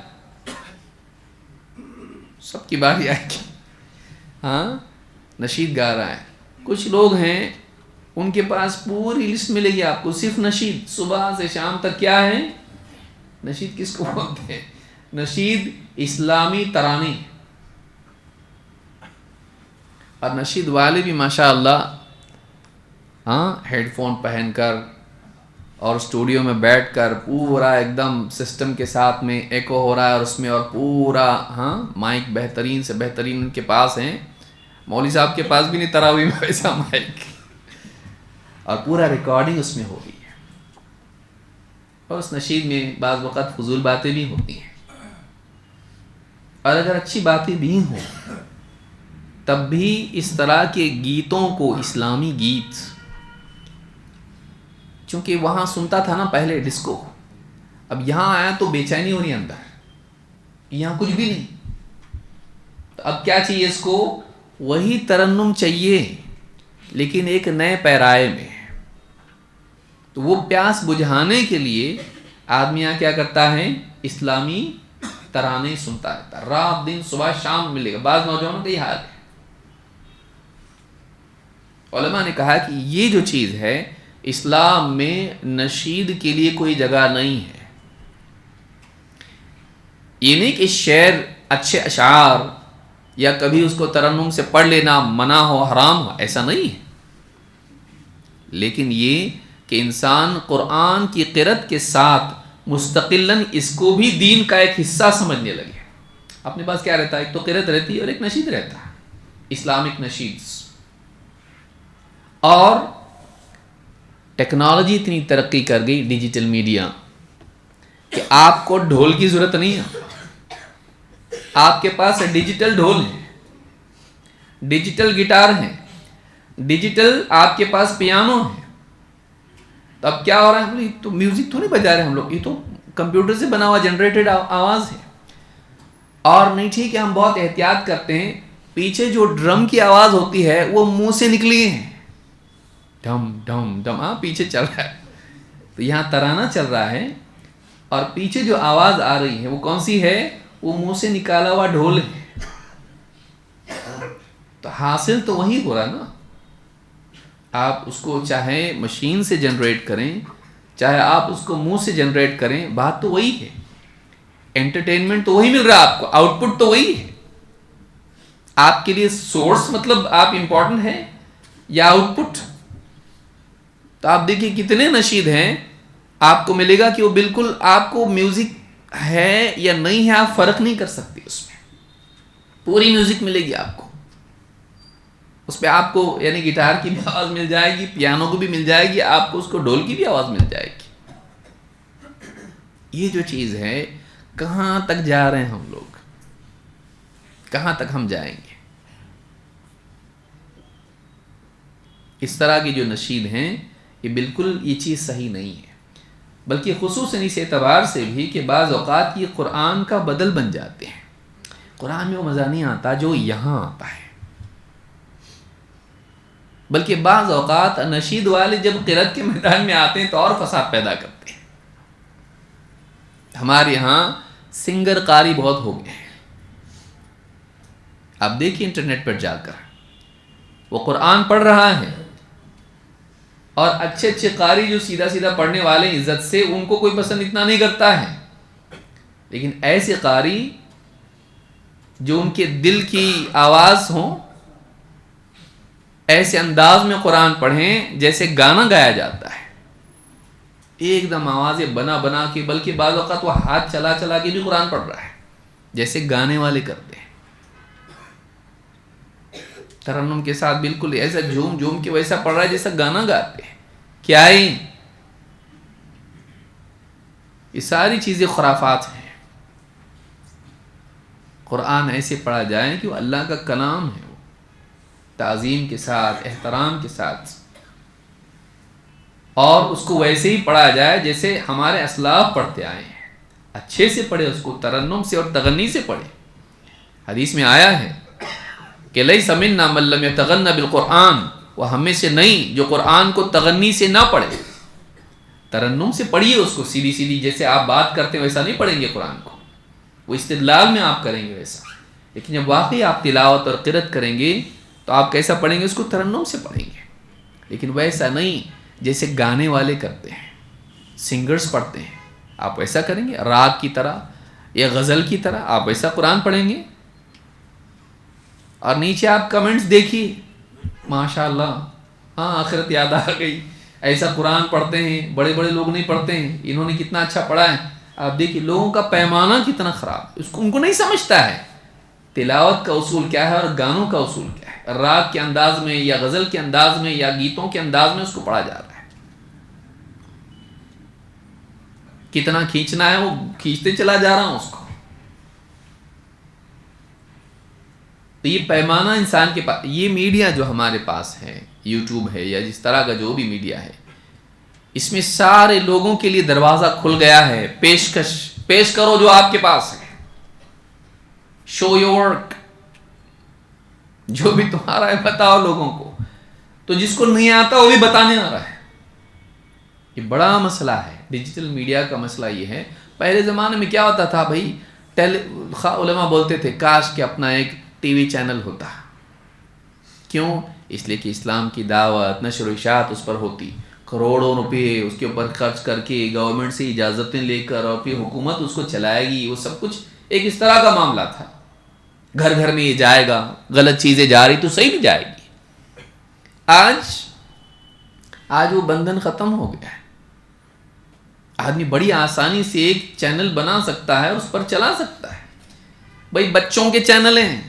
S1: سب کی باری آئے گی، نشید گا رہا ہے. کچھ لوگ ہیں ان کے پاس پوری لسٹ ملے گی آپ کو، صرف نشید، صبح سے شام تک. کیا ہے نشید؟ کس کو بولتے ہیں؟ نشید اسلامی ترانے. اور نشید والے بھی ماشاءاللہ ہیڈ فون پہن کر اور اسٹوڈیو میں بیٹھ کر پورا ایک دم سسٹم کے ساتھ میں ایکو ہو رہا ہے، اور اس میں اور پورا مائک بہترین سے بہترین ان کے پاس ہیں. مولوی صاحب کے پاس بھی نہیں تراویح میں ویسا مائک، اور پورا ریکارڈنگ اس میں ہو رہی ہے. اور اس نشید میں بعض وقت فضول باتیں بھی ہوتی ہیں، اور اگر اچھی باتیں بھی ہوں تب بھی اس طرح کے گیتوں کو، اسلامی گیت، چونکہ وہاں سنتا تھا نا پہلے ڈسکو، اب یہاں آیا تو بے چینی ہو رہی اندر، یہاں کچھ بھی نہیں. تو اب کیا چاہیے اس کو؟ وہی ترنم چاہیے لیکن ایک نئے پیرائے میں. تو وہ پیاس بجھانے کے لیے آدمی یہاں کیا کرتا ہے؟ اسلامی ترانے سنتا ہے، رات دن صبح شام ملے گا. بعض نوجوانوں کا یہ حال ہے. علماء نے کہا کہ یہ جو چیز ہے اسلام میں نشید کے لیے کوئی جگہ نہیں ہے. یہ نہیں کہ شعر اچھے اشعار یا کبھی اس کو ترنم سے پڑھ لینا منع ہو حرام ہو، ایسا نہیں ہے. لیکن یہ کہ انسان قرآن کی قرأت کے ساتھ مستقلاً اس کو بھی دین کا ایک حصہ سمجھنے لگے. اپنے پاس کیا رہتا ہے؟ ایک تو قرأت رہتی ہے اور ایک نشید رہتا ہے، اسلامک نشید. اور ٹیکنالوجی اتنی ترقی کر گئی، ڈیجیٹل میڈیا، کہ آپ کو ڈھول کی ضرورت نہیں ہے. آپ کے پاس ڈیجیٹل ڈھول ہے، ڈیجیٹل گٹار ہے، ڈیجیٹل آپ کے پاس پیانو ہے. تو اب کیا ہو رہا ہے؟ ہم لوگ تو میوزک تو نہیں بجا رہے ہم لوگ، یہ تو کمپیوٹر سے بنا ہوا جنریٹڈ آواز ہے. اور نہیں، ٹھیک ہے ہم بہت احتیاط کرتے ہیں، پیچھے جو ڈرم کی آواز ہوتی ہے وہ منہ سے نکلی ہے، ڈم ڈم ڈم، ہاں پیچھے چل رہا ہے. تو یہاں ترانہ چل رہا ہے اور پیچھے جو آواز آ رہی ہے وہ کون سی ہے؟ وہ منہ سے نکالا ہوا ڈھول ہے. تو حاصل تو وہی ہو رہا نا. آپ اس کو چاہے مشین سے جنریٹ کریں، چاہے آپ اس کو منہ سے جنریٹ کریں، بات تو وہی ہے. انٹرٹینمنٹ تو وہی مل رہا ہے آپ کو، آؤٹ پٹ تو وہی ہے. آپ کے لیے سورس مطلب آپ امپورٹنٹ ہے یا آؤٹ پٹ؟ تو آپ دیکھیں کتنے نشید ہیں، آپ کو ملے گا کہ وہ بالکل آپ کو میوزک ہے یا نہیں ہے آپ فرق نہیں کر سکتے. اس میں پوری میوزک ملے گی آپ کو. اس پہ آپ کو یعنی گٹار کی بھی آواز مل جائے گی، پیانو کو بھی مل جائے گی، آپ کو اس کو ڈھول کی بھی آواز مل جائے گی. یہ جو چیز ہے، کہاں تک جا رہے ہیں ہم لوگ، کہاں تک ہم جائیں گے؟ اس طرح کی جو نشید ہیں یہ بالکل یہ چیز صحیح نہیں ہے. بلکہ خصوصاً اس اعتبار سے بھی کہ بعض اوقات یہ قرآن کا بدل بن جاتے ہیں. قرآن میں وہ مزہ نہیں آتا جو یہاں آتا ہے. بلکہ بعض اوقات نشید والے جب قرأت کے میدان میں آتے ہیں تو اور فساد پیدا کرتے ہیں. ہمارے یہاں سنگر قاری بہت ہو گئے ہیں. آپ دیکھیں انٹرنیٹ پر جا کر، وہ قرآن پڑھ رہا ہے اور اچھے اچھے قاری جو سیدھا سیدھا پڑھنے والے عزت سے، ان کو کوئی پسند اتنا نہیں کرتا ہے. لیکن ایسے قاری جو ان کے دل کی آواز ہوں، ایسے انداز میں قرآن پڑھیں جیسے گانا گایا جاتا ہے، ایک دم آوازیں بنا بنا کے، بلکہ بعض اوقات وہ ہاتھ چلا چلا کے بھی قرآن پڑھ رہا ہے جیسے گانے والے کرتے ہیں. ترنم کے ساتھ بالکل ایسا جھوم جھوم کے ویسا پڑھ رہا ہے جیسا گانا گاتے ہیں. کیا ہے یہ ساری چیزیں خرافات ہیں. قرآن ایسے پڑھا جائے کہ وہ اللہ کا کلام ہے، وہ تعظیم کے ساتھ، احترام کے ساتھ، اور اس کو ویسے ہی پڑھا جائے جیسے ہمارے اسلاف پڑھتے آئے ہیں. اچھے سے پڑھے اس کو، ترنم سے اور تغنی سے پڑھے. حدیث میں آیا ہے کہ لیس منا من لم یتغن بالقرآن، وہ ہمیں سے نہیں جو قرآن کو تغنی سے نہ پڑھے. ترنم سے پڑھیے اس کو، سیدھی سیدھی جیسے آپ بات کرتے ہیں ویسا نہیں پڑھیں گے قرآن کو، وہ استدلال میں آپ کریں گے ویسا. لیکن جب واقعی آپ تلاوت اور قرأت کریں گے تو آپ کیسا پڑھیں گے؟ اس کو ترنم سے پڑھیں گے. لیکن ویسا نہیں جیسے گانے والے کرتے ہیں، سنگرز پڑھتے ہیں. آپ ویسا کریں گے راگ کی طرح یا غزل کی طرح؟ آپ ویسا قرآن پڑھیں گے؟ اور نیچے آپ کمنٹس دیکھیے، ماشاء اللہ، ہاں آخرت یاد آ گئی، ایسا قرآن پڑھتے ہیں، بڑے بڑے لوگ نہیں پڑھتے ہیں، انہوں نے کتنا اچھا پڑھا ہے. آپ دیکھیے لوگوں کا پیمانہ کتنا خراب، ان کو نہیں سمجھتا ہے تلاوت کا اصول کیا ہے اور گانوں کا اصول کیا ہے. راگ کے انداز میں یا غزل کے انداز میں یا گیتوں کے انداز میں اس کو پڑھا جا رہا ہے. کتنا کھینچنا ہے وہ کھینچتے چلا جا رہا ہوں اس کو. تو یہ پیمانہ انسان کے پاس، یہ میڈیا جو ہمارے پاس ہے، یوٹیوب ہے یا جس طرح کا جو بھی میڈیا ہے، اس میں سارے لوگوں کے لیے دروازہ کھل گیا ہے. پیش کرو جو آپ کے پاس ہے، شو یور ورک، جو بھی تمہارا ہے بتاؤ لوگوں کو. تو جس کو نہیں آتا وہ بھی بتانے آ رہا ہے. یہ بڑا مسئلہ ہے. ڈیجیٹل میڈیا کا مسئلہ یہ ہے. پہلے زمانے میں کیا ہوتا تھا بھائی، علماء بولتے تھے کاش کہ اپنا ایک ٹی وی چینل ہوتا. کیوں؟ اس لیے کہ اسلام کی دعوت، نشر و اشاعت اس پر ہوتی. کروڑوں روپے اس کے اوپر خرچ کر کے گورنمنٹ سے اجازتیں لے کر اور پھر حکومت اس کو چلائے گی، وہ سب کچھ ایک اس طرح کا معاملہ تھا. گھر گھر میں یہ جائے گا، غلط چیزیں جا رہی تو صحیح بھی جائے گی. آج وہ بندھن ختم ہو گیا ہے. آدمی بڑی آسانی سے ایک چینل بنا سکتا ہے اور اس پر چلا سکتا ہے. بھائی بچوں کے چینل ہیں،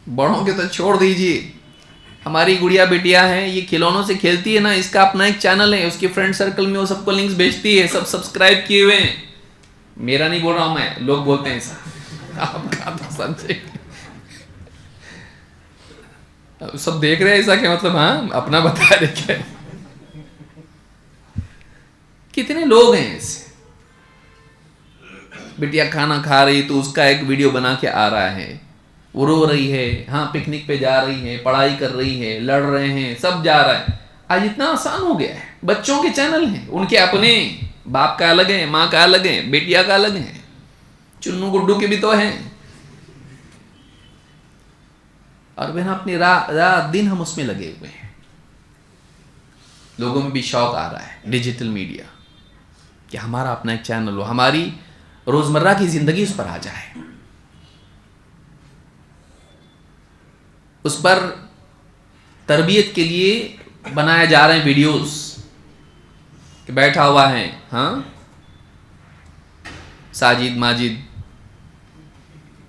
S1: بڑوں کے تو چھوڑ دیجئے. ہماری گڑیا بیٹیاں ہیں، یہ کھلونوں سے کھیلتی ہے نا، اس کا اپنا ایک چینل ہے، اس کے فرینڈ سرکل میں وہ سب کو لنکس بھیجتی ہے، سب سبسکرائب کیے ہوئے ہیں. میرا نہیں بول رہا ہوں میں، لوگ بولتے ہیں ایسا. آپ کا تو سمجھے سب دیکھ رہے ہیں ایسا کہ مطلب ہاں اپنا بتا رہے کیا. کتنے لوگ ہیں ایسے، بیٹیا کھانا کھا رہی تو اس کا ایک ویڈیو بنا کے آ رہا ہے، وہ رو رہی ہے، ہاں پکنک پہ جا رہی ہے، پڑھائی کر رہی ہے، لڑ رہے ہیں، سب جا رہا ہے. آج اتنا آسان ہو گیا ہے. بچوں کے چینل ہیں، ان کے اپنے، باپ کا الگ ہے، ماں کا الگ ہے، بیٹیا کا الگ ہے، چنو گڈو کے بھی تو ہیں. اور بہن اپنی رات دن ہم اس میں لگے ہوئے ہیں. لوگوں میں بھی شوق آ رہا ہے ڈیجیٹل میڈیا کہ ہمارا اپنا ایک چینل ہو، ہماری روزمرہ کی زندگی اس پر آ جائے. اس پر تربیت کے لیے بنائے جا رہے ہیں ویڈیوز کہ بیٹھا ہوا ہے ہاں ساجد ماجد،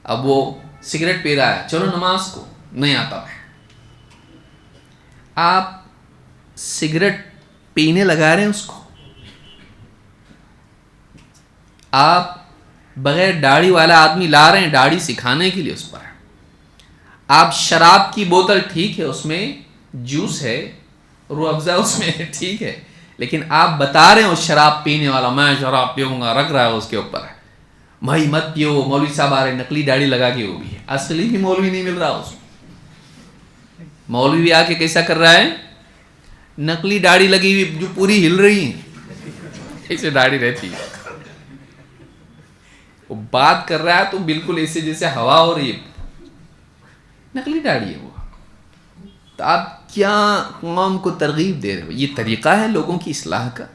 S1: اب وہ سگریٹ پی رہا ہے، چلو نماز کو نہیں آتا ہے. آپ سگریٹ پینے لگا رہے ہیں اس کو. آپ بغیر داڑھی والا آدمی لا رہے ہیں داڑھی سکھانے کے لیے اس پر. آپ شراب کی بوتل ٹھیک ہے، اس میں جوس ہے، روح افزا اس میں ٹھیک ہے، لیکن آپ بتا رہے ہیں اس شراب پینے والا میں شراب پیوں گا، رکھ رہا ہے اس کے اوپر، بھائی مت پیو. مولوی صاحب آ رہے ہیں نقلی داڑھی لگا کے، وہ بھی ہے، اصلی بھی مولوی نہیں مل رہا اس میں. مولوی بھی آ کے کیسا کر رہا ہے، نقلی داڑھی لگی ہوئی جو پوری ہل رہی ہے، ایسے داڑھی رہتی ہے. وہ بات کر رہا ہے تو بالکل ایسے جیسے ہوا ہو رہی ہے، نقلی داڑھی ہے وہ. تو آپ کیا قوم کو ترغیب دے رہے ہو؟ یہ طریقہ ہے لوگوں کی اصلاح کا؟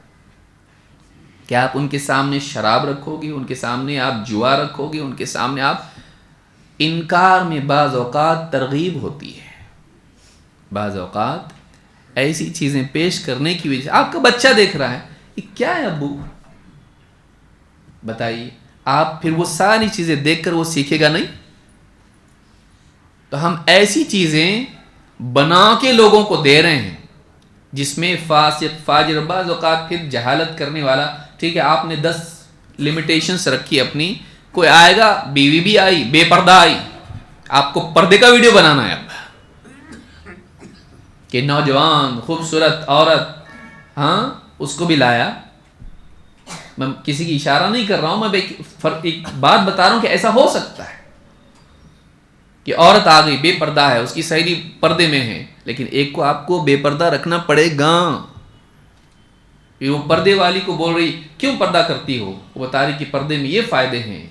S1: کیا آپ ان کے سامنے شراب رکھو گے، ان کے سامنے آپ جوا رکھو گے، ان کے سامنے آپ انکار میں بعض اوقات ترغیب ہوتی ہے، بعض اوقات ایسی چیزیں پیش کرنے کی وجہ سے آپ کا بچہ دیکھ رہا ہے یہ کیا ہے ابو بتائیے، آپ پھر وہ ساری چیزیں دیکھ کر وہ سیکھے گا نہیں. تو ہم ایسی چیزیں بنا کے لوگوں کو دے رہے ہیں جس میں فاسق فاجر، بعض اوقات پھر جہالت کرنے والا، ٹھیک ہے آپ نے 10 لمیٹیشنز رکھی اپنی، کوئی آئے گا، بیوی بھی آئی، بے پردہ آئی، آپ کو پردے کا ویڈیو بنانا ہے اب کہ نوجوان خوبصورت عورت، ہاں اس کو بھی لایا. میں کسی کی اشارہ نہیں کر رہا ہوں، میں ایک بات بتا رہا ہوں کہ ایسا ہو سکتا ہے کہ عورت آ گئی بے پردہ ہے، اس کی سہیلی پردے میں ہے، لیکن ایک کو آپ کو بے پردہ رکھنا پڑے گا. پھر وہ پردے والی کو بول رہی کیوں پردہ کرتی ہو، وہ بتا رہی کہ پردے میں یہ فائدے ہیں.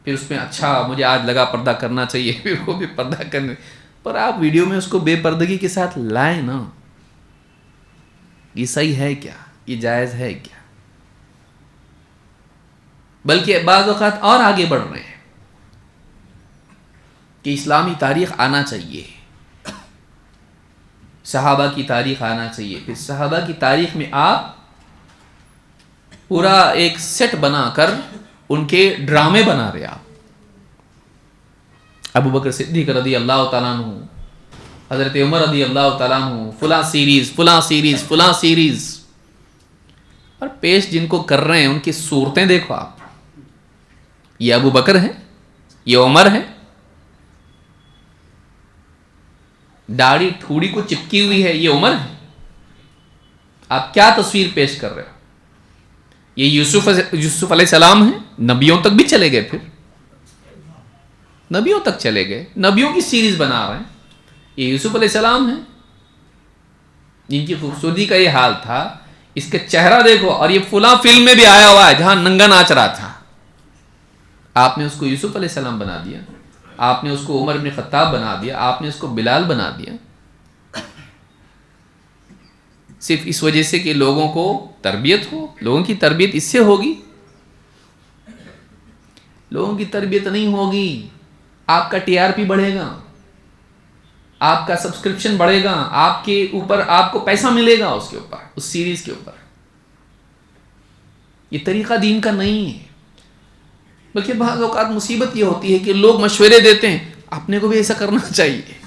S1: پھر اس میں اچھا مجھے آج لگا پردہ کرنا چاہیے، پھر وہ بھی پردہ کرنے پر آپ ویڈیو میں اس کو بے پردگی کے ساتھ لائیں نا. یہ صحیح ہے کیا؟ یہ جائز ہے کیا؟ بلکہ بعض اوقات اور آگے بڑھ رہے ہیں کہ اسلامی تاریخ آنا چاہیے، صحابہ کی تاریخ آنا چاہیے. پھر صحابہ کی تاریخ میں آپ پورا ایک سیٹ بنا کر ان کے ڈرامے بنا رہے. آپ ابو بکر صدیق رضی اللہ تعالیٰ عنہ، حضرت عمر رضی اللہ تعالیٰ عنہ، فلاں سیریز فلاں سیریز فلاں سیریز، اور پیش جن کو کر رہے ہیں ان کی صورتیں دیکھو آپ. یہ ابو بکر ہیں، یہ عمر ہیں، داڑھی ٹھوڑی کو چپکی ہوئی ہے، یہ عمر ہے. آپ کیا تصویر پیش کر رہے ہو؟ یہ یوسف علیہ السلام ہیں، نبیوں تک بھی چلے گئے، پھر نبیوں تک چلے گئے، نبیوں کی سیریز بنا رہے ہیں. یہ یوسف علیہ السلام ہیں جن کی خوبصورتی کا یہ حال تھا، اس کا چہرہ دیکھو. اور یہ فلاں فلم میں بھی آیا ہوا ہے جہاں ننگا ناچ رہا تھا، آپ نے اس کو یوسف علیہ السلام بنا دیا، آپ نے اس کو عمر بن خطاب بنا دیا، آپ نے اس کو بلال بنا دیا. صرف اس وجہ سے کہ لوگوں کو تربیت ہو. لوگوں کی تربیت اس سے ہوگی. لوگوں کی تربیت نہیں ہوگی. آپ کا ٹی آر پی بڑھے گا, آپ کا سبسکرپشن بڑھے گا, آپ کے اوپر آپ کو پیسہ ملے گا اس کے اوپر, اس سیریز کے اوپر. یہ طریقہ دین کا نہیں ہے. بلکہ بعض اوقات مصیبت یہ ہوتی ہے کہ لوگ مشورے دیتے ہیں, اپنے کو بھی ایسا کرنا چاہیے,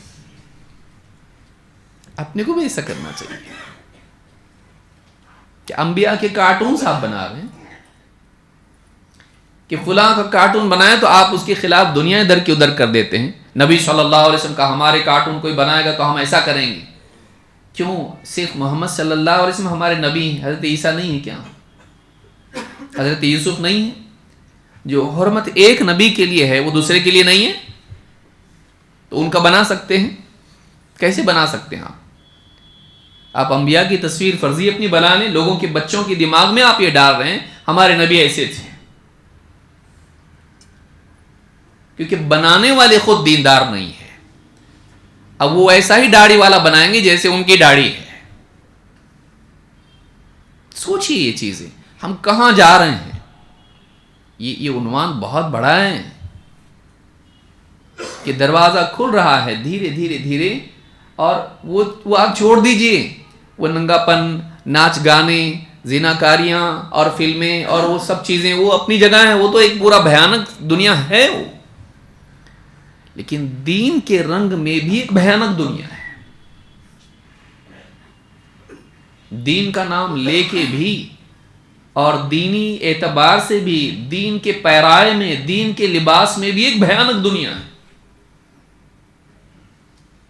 S1: اپنے کو بھی ایسا کرنا چاہیے. کہ انبیاء کے کارٹونز آپ بنا رہے ہیں کہ فلاں کا کارٹون بنائے تو آپ اس کے خلاف دنیا ادھر کی ادھر کر دیتے ہیں. نبی صلی اللہ علیہ وسلم کا ہمارے کارٹون کوئی بنائے گا تو ہم ایسا کریں گے. کیوں؟ صرف محمد صلی اللہ علیہ وسلم ہمارے نبی ہیں, حضرت عیسیٰ نہیں ہے کیا؟ حضرت یوسف نہیں ہے؟ جو حرمت ایک نبی کے لیے ہے وہ دوسرے کے لیے نہیں ہے, تو ان کا بنا سکتے ہیں؟ کیسے بنا سکتے ہیں آپ انبیاء کی تصویر فرضی اپنی بنا لیں, لوگوں کے بچوں کے دماغ میں آپ یہ ڈال رہے ہیں ہمارے نبی ایسے تھے, کیونکہ بنانے والے خود دیندار نہیں ہے. اب وہ ایسا ہی داڑھی والا بنائیں گے جیسے ان کی داڑھی ہے. سوچیے یہ چیزیں ہم کہاں جا رہے ہیں. یہ عنوان بہت بڑا ہے کہ دروازہ کھل رہا ہے دھیرے دھیرے دھیرے, اور وہ آپ چھوڑ دیجئے, وہ ننگا پن, ناچ گانے, زناکاریاں اور فلمیں اور وہ سب چیزیں وہ اپنی جگہ ہیں, وہ تو ایک پورا بھیانک دنیا ہے وہ. لیکن دین کے رنگ میں بھی ایک بھیانک دنیا ہے. دین کا نام لے کے بھی اور دینی اعتبار سے بھی دین کے پیرائے میں, دین کے لباس میں بھی ایک بھیانک دنیا ہے.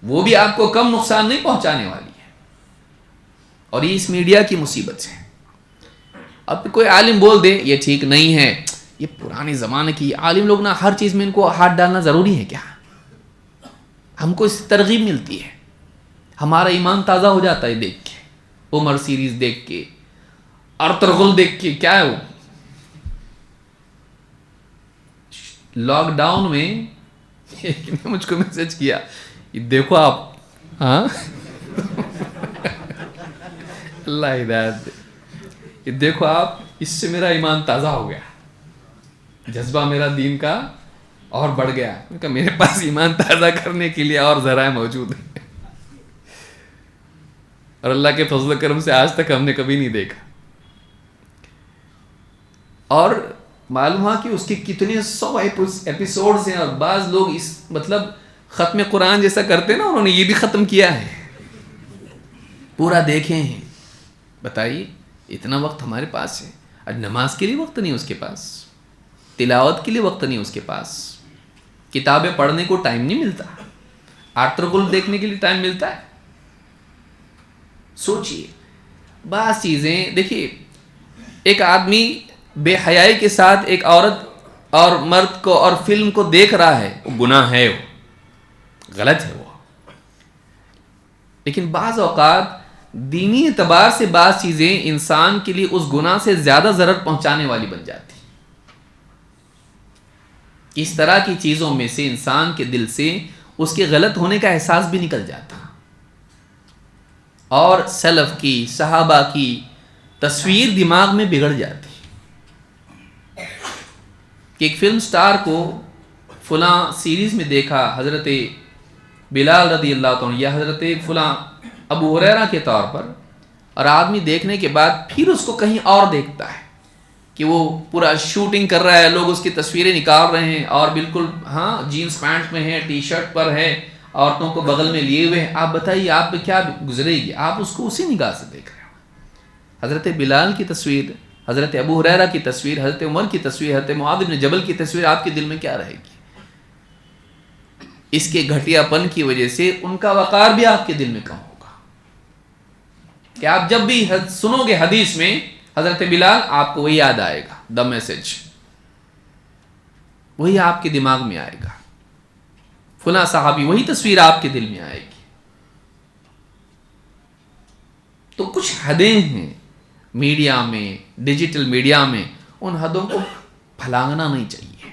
S1: وہ بھی آپ کو کم نقصان نہیں پہنچانے والی ہے. اور یہ اس میڈیا کی مصیبت ہے. اب کوئی عالم بول دے یہ ٹھیک نہیں ہے, یہ پرانے زمانے کی عالم لوگ نا, ہر چیز میں ان کو ہاتھ ڈالنا ضروری ہے کیا؟ ہم کو اس سے ترغیب ملتی ہے, ہمارا ایمان تازہ ہو جاتا ہے دیکھ کے, عمر سیریز دیکھ کے, ارطغرل دیکھ کے. کیا ہے وہ لاک ڈاؤن میں ایک نے مجھ کو میسج کیا, دیکھو آپ, ہاں اللہ ہدایت دے, یہ دیکھو آپ, اس سے میرا ایمان تازہ ہو گیا, جذبہ میرا دین کا اور بڑھ گیا. کہ میرے پاس ایمان تازہ کرنے کے لیے اور ذرائع موجود ہیں, اور اللہ کے فضل و کرم سے آج تک ہم نے کبھی نہیں دیکھا. اور معلوم ہوا کہ اس کے کتنے 100 ایپیسوڈز ہیں, اور بعض لوگ اس مطلب ختم قرآن جیسا کرتے ہیں نا, انہوں نے یہ بھی ختم کیا ہے, پورا دیکھے ہیں. بتائیے اتنا وقت ہمارے پاس ہے, اور نماز کے لیے وقت نہیں اس کے پاس, تلاوت کے لیے وقت نہیں اس کے پاس, کتابیں پڑھنے کو ٹائم نہیں ملتا, ارطغرل دیکھنے کے لیے ٹائم ملتا ہے. سوچئے بعض چیزیں دیکھیے, ایک آدمی بے حیائی کے ساتھ ایک عورت اور مرد کو اور فلم کو دیکھ رہا ہے, وہ گناہ ہے, وہ غلط ہے وہ. لیکن بعض اوقات دینی اعتبار سے بعض چیزیں انسان کے لیے اس گناہ سے زیادہ ضرر پہنچانے والی بن جاتی. اس طرح کی چیزوں میں سے انسان کے دل سے اس کے غلط ہونے کا احساس بھی نکل جاتا, اور سلف کی, صحابہ کی تصویر دماغ میں بگڑ جاتی کہ ایک فلم سٹار کو فلاں سیریز میں دیکھا, حضرت بلال رضی اللہ عنہ یا حضرت فلاں ابو ہریرہ کے طور پر, اور آدمی دیکھنے کے بعد پھر اس کو کہیں اور دیکھتا ہے کہ وہ پورا شوٹنگ کر رہا ہے, لوگ اس کی تصویریں نکال رہے ہیں, اور بالکل ہاں جینس پینٹ میں ہے, ٹی شرٹ پر ہے, عورتوں کو بغل میں لیے ہوئے ہیں. آپ بتائیے آپ پہ کیا گزرے گی؟ آپ اس کو اسی نگاہ سے دیکھ رہے ہو. حضرت بلال کی تصویر, حضرت ابو ہریرہ کی تصویر, حضرت عمر کی تصویر, حضرت معاذ بن جبل کی تصویر آپ کے دل میں کیا رہے گی؟ اس کے گھٹیا پن کی وجہ سے ان کا وقار بھی آپ کے دل میں کم ہوگا. کہ آپ جب بھی سنو گے حدیث میں حضرت بلال, آپ کو وہی یاد آئے گا, دا میسج وہی آپ کے دماغ میں آئے گا, فلاں صحابی, وہی تصویر آپ کے دل میں آئے گی. تو کچھ حدیں ہیں میڈیا میں, ڈیجیٹل میڈیا میں, ان حدوں کو پھلانگنا نہیں چاہیے.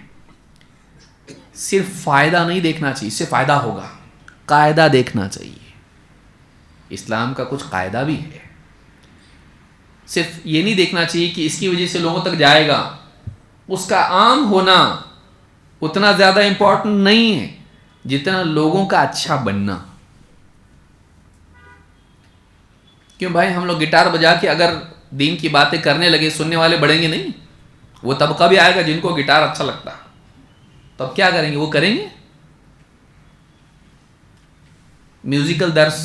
S1: صرف فائدہ نہیں دیکھنا چاہیے, اس سے فائدہ ہوگا, قاعدہ دیکھنا چاہیے. اسلام کا کچھ قاعدہ بھی ہے, صرف یہ نہیں دیکھنا چاہیے کہ اس کی وجہ سے لوگوں تک جائے گا، اس کا عام ہونا اتنا زیادہ امپورٹنٹ نہیں ہے جتنا لوگوں کا اچھا بننا. کیوں بھائی، ہم لوگ گٹار بجا کے اگر دین کی باتیں کرنے لگے، سننے والے بڑھیں گے نہیں؟ وہ طبقہ بھی آئے گا جن کو گٹار اچھا لگتا، تو اب کیا کریں گے؟ وہ کریں گے میوزیکل درس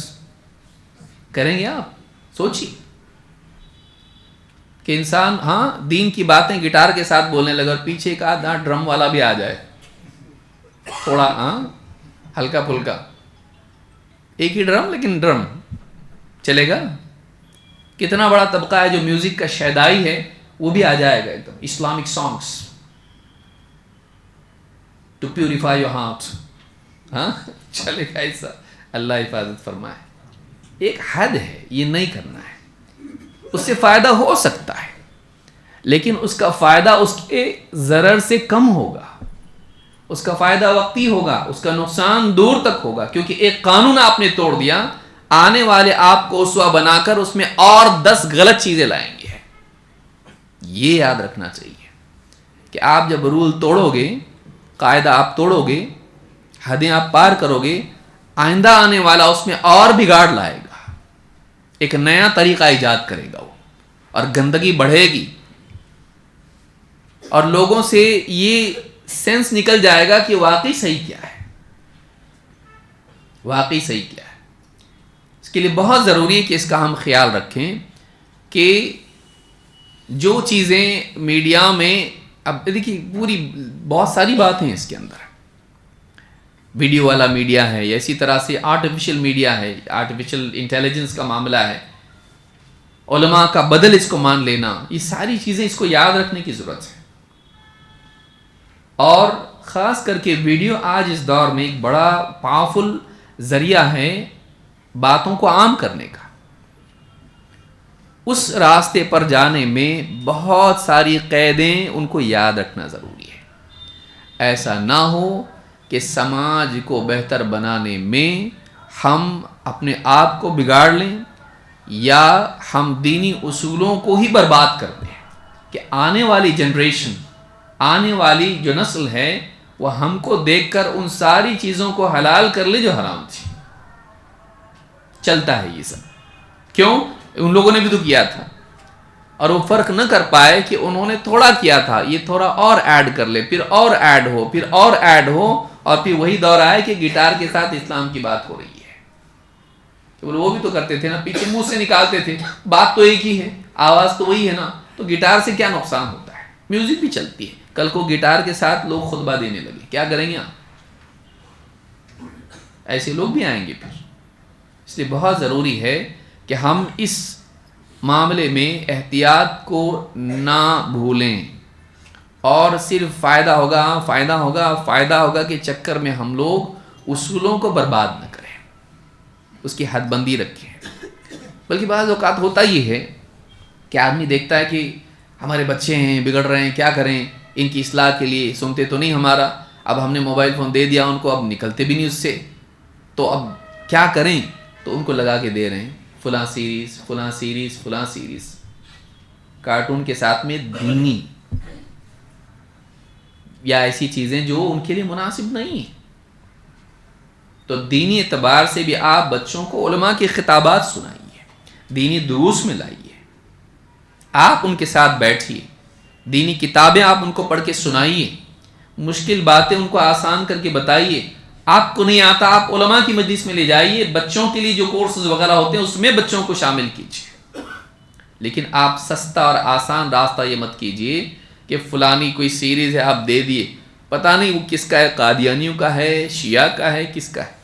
S1: کریں گے؟ آپ سوچیے کہ انسان دین کی باتیں گٹار کے ساتھ بولنے لگا اور پیچھے ایک آدھا ڈرم والا بھی آ جائے، تھوڑا ہلکا پھلکا، ایک ہی ڈرم لیکن ڈرم چلے گا؟ کتنا بڑا طبقہ ہے جو میوزک کا شیدائی ہے، وہ بھی آ جائے گا ایک دم Islamic songs to purify your heart. چلے گا ایسا؟ اللہ حفاظت فرمائے. ایک حد ہے، یہ نہیں کرنا ہے. اس سے فائدہ ہو سکتا ہے لیکن اس کا فائدہ اس کے ضرر سے کم ہوگا، اس کا فائدہ وقتی ہوگا، اس کا نقصان دور تک ہوگا، کیونکہ ایک قانون آپ نے توڑ دیا، آنے والے آپ کو اسوہ بنا کر اس میں اور 10 غلط چیزیں لائیں گے. یہ یاد رکھنا چاہیے کہ آپ جب رول توڑو گے، قاعدہ آپ توڑو گے، حدیں آپ پار کرو گے، آئندہ آنے والا اس میں اور بگاڑ لائے گا، ایک نیا طریقہ ایجاد کرے گا وہ، اور گندگی بڑھے گی، اور لوگوں سے یہ سینس نکل جائے گا کہ واقعی صحیح کیا ہے، واقعی صحیح کیا ہے. اس کے لیے بہت ضروری ہے کہ اس کا ہم خیال رکھیں کہ جو چیزیں میڈیا میں، اب دیکھیے پوری بہت ساری باتیں اس کے اندر، ویڈیو والا میڈیا ہے، یا اسی طرح سے آرٹیفیشل میڈیا ہے، آرٹیفیشل انٹیلیجنس کا معاملہ ہے، علماء کا بدل اس کو مان لینا، یہ ساری چیزیں اس کو یاد رکھنے کی ضرورت ہے. اور خاص کر کے ویڈیو آج اس دور میں ایک بڑا پاورفل ذریعہ ہے باتوں کو عام کرنے کا. اس راستے پر جانے میں بہت ساری قیدیں ان کو یاد رکھنا ضروری ہے. ایسا نہ ہو کہ سماج کو بہتر بنانے میں ہم اپنے آپ کو بگاڑ لیں یا ہم دینی اصولوں کو ہی برباد کر دیں، کہ آنے والی جنریشن، آنے والی جو نسل ہے وہ ہم کو دیکھ کر ان ساری چیزوں کو حلال کر لے جو حرام تھی. چلتا ہے یہ سب، کیوں؟ ان لوگوں نے بھی تو کیا تھا، اور وہ فرق نہ کر پائے کہ انہوں نے تھوڑا کیا تھا، یہ تھوڑا اور ایڈ کر لے، پھر اور ایڈ ہو، پھر اور ایڈ ہو، اور پھر وہی دور آئے کہ گٹار کے ساتھ اسلام کی بات ہو رہی ہے. وہ بھی تو کرتے تھے نا، پیچھے منہ سے نکالتے تھے، بات تو ایک ہی ہے، آواز تو وہی ہے نا، تو گٹار سے کیا نقصان ہوتا ہے؟ میوزک بھی چلتی ہے، کل کو گٹار کے ساتھ لوگ خطبہ دینے لگے، کیا کریں گے آپ؟ ایسے لوگ بھی آئیں گے پھر. اس لیے بہت ضروری ہے کہ ہم اس معاملے میں احتیاط کو نہ بھولیں، اور صرف فائدہ ہوگا فائدہ ہوگا فائدہ ہوگا کے چکر میں ہم لوگ اصولوں کو برباد نہ کریں، اس کی حد بندی رکھیں. بلکہ بعض اوقات ہوتا یہ ہے کہ آدمی دیکھتا ہے کہ ہمارے بچے ہیں، بگڑ رہے ہیں، کیا کریں، ان کی اصلاح کے لیے سنتے تو نہیں ہمارا، اب ہم نے موبائل فون دے دیا ان کو، اب نکلتے بھی نہیں اس سے، تو اب کیا کریں؟ تو ان کو لگا کے دے رہے ہیں فلاں سیریز فلاں سیریز فلاں سیریز، کارٹون کے ساتھ میں دینی یا ایسی چیزیں جو ان کے لیے مناسب نہیں ہیں. تو دینی اعتبار سے بھی آپ بچوں کو علماء کے خطابات سنائیے، دینی دروس میں لائیے، آپ ان کے ساتھ بیٹھیے، دینی کتابیں آپ ان کو پڑھ کے سنائیے، مشکل باتیں ان کو آسان کر کے بتائیے. آپ کو نہیں آتا، آپ علماء کی مجلس میں لے جائیے، بچوں کے لیے جو کورسز وغیرہ ہوتے ہیں اس میں بچوں کو شامل کیجیے. لیکن آپ سستا اور آسان راستہ یہ مت کیجیے کہ فلانی کوئی سیریز ہے آپ دے دیے، پتہ نہیں وہ کس کا ہے، قادیانیوں کا ہے، شیعہ کا ہے، کس کا ہے،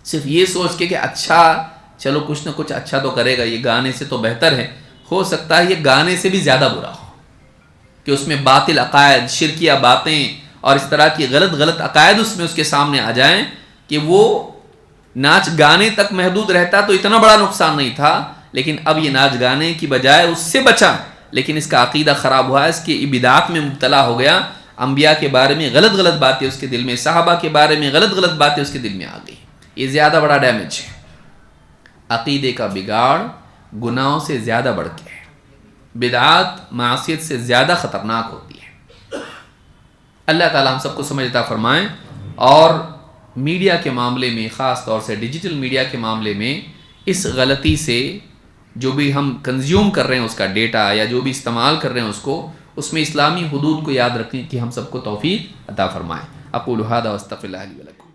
S1: صرف یہ سوچ کے کہ اچھا چلو کچھ نہ کچھ اچھا تو کرے گا، یہ گانے سے تو بہتر ہے. ہو سکتا ہے یہ گانے سے بھی زیادہ برا ہو، کہ اس میں باطل عقائد، شرکیہ باتیں اور اس طرح کی غلط عقائد اس میں اس کے سامنے آ جائیں کہ وہ ناچ گانے تک محدود رہتا تو اتنا بڑا نقصان نہیں تھا، لیکن اب یہ ناچ گانے کی بجائے اس سے بچا، لیکن اس کا عقیدہ خراب ہوا، اس کی بدعات میں مبتلا ہو گیا، انبیاء کے بارے میں غلط باتیں اس کے دل میں، صحابہ کے بارے میں غلط باتیں اس کے دل میں آ گئی. یہ زیادہ بڑا ڈیمیج ہے. عقیدے کا بگاڑ گناہوں سے زیادہ بڑھ کے ہے، بدعات معصیت سے زیادہ خطرناک ہوتی ہے۔ اللہ تعالیٰ ہم سب کو سمجھ عطا فرمائیں، اور میڈیا کے معاملے میں، خاص طور سے ڈیجیٹل میڈیا کے معاملے میں، اس غلطی سے جو بھی ہم کنزیوم کر رہے ہیں اس کا ڈیٹا، یا جو بھی استعمال کر رہے ہیں اس میں اسلامی حدود کو یاد رکھنے کی ہم سب کو توفیق عطا فرمائیں۔ اقول ھذا واستغفر اللہ لی ولکم۔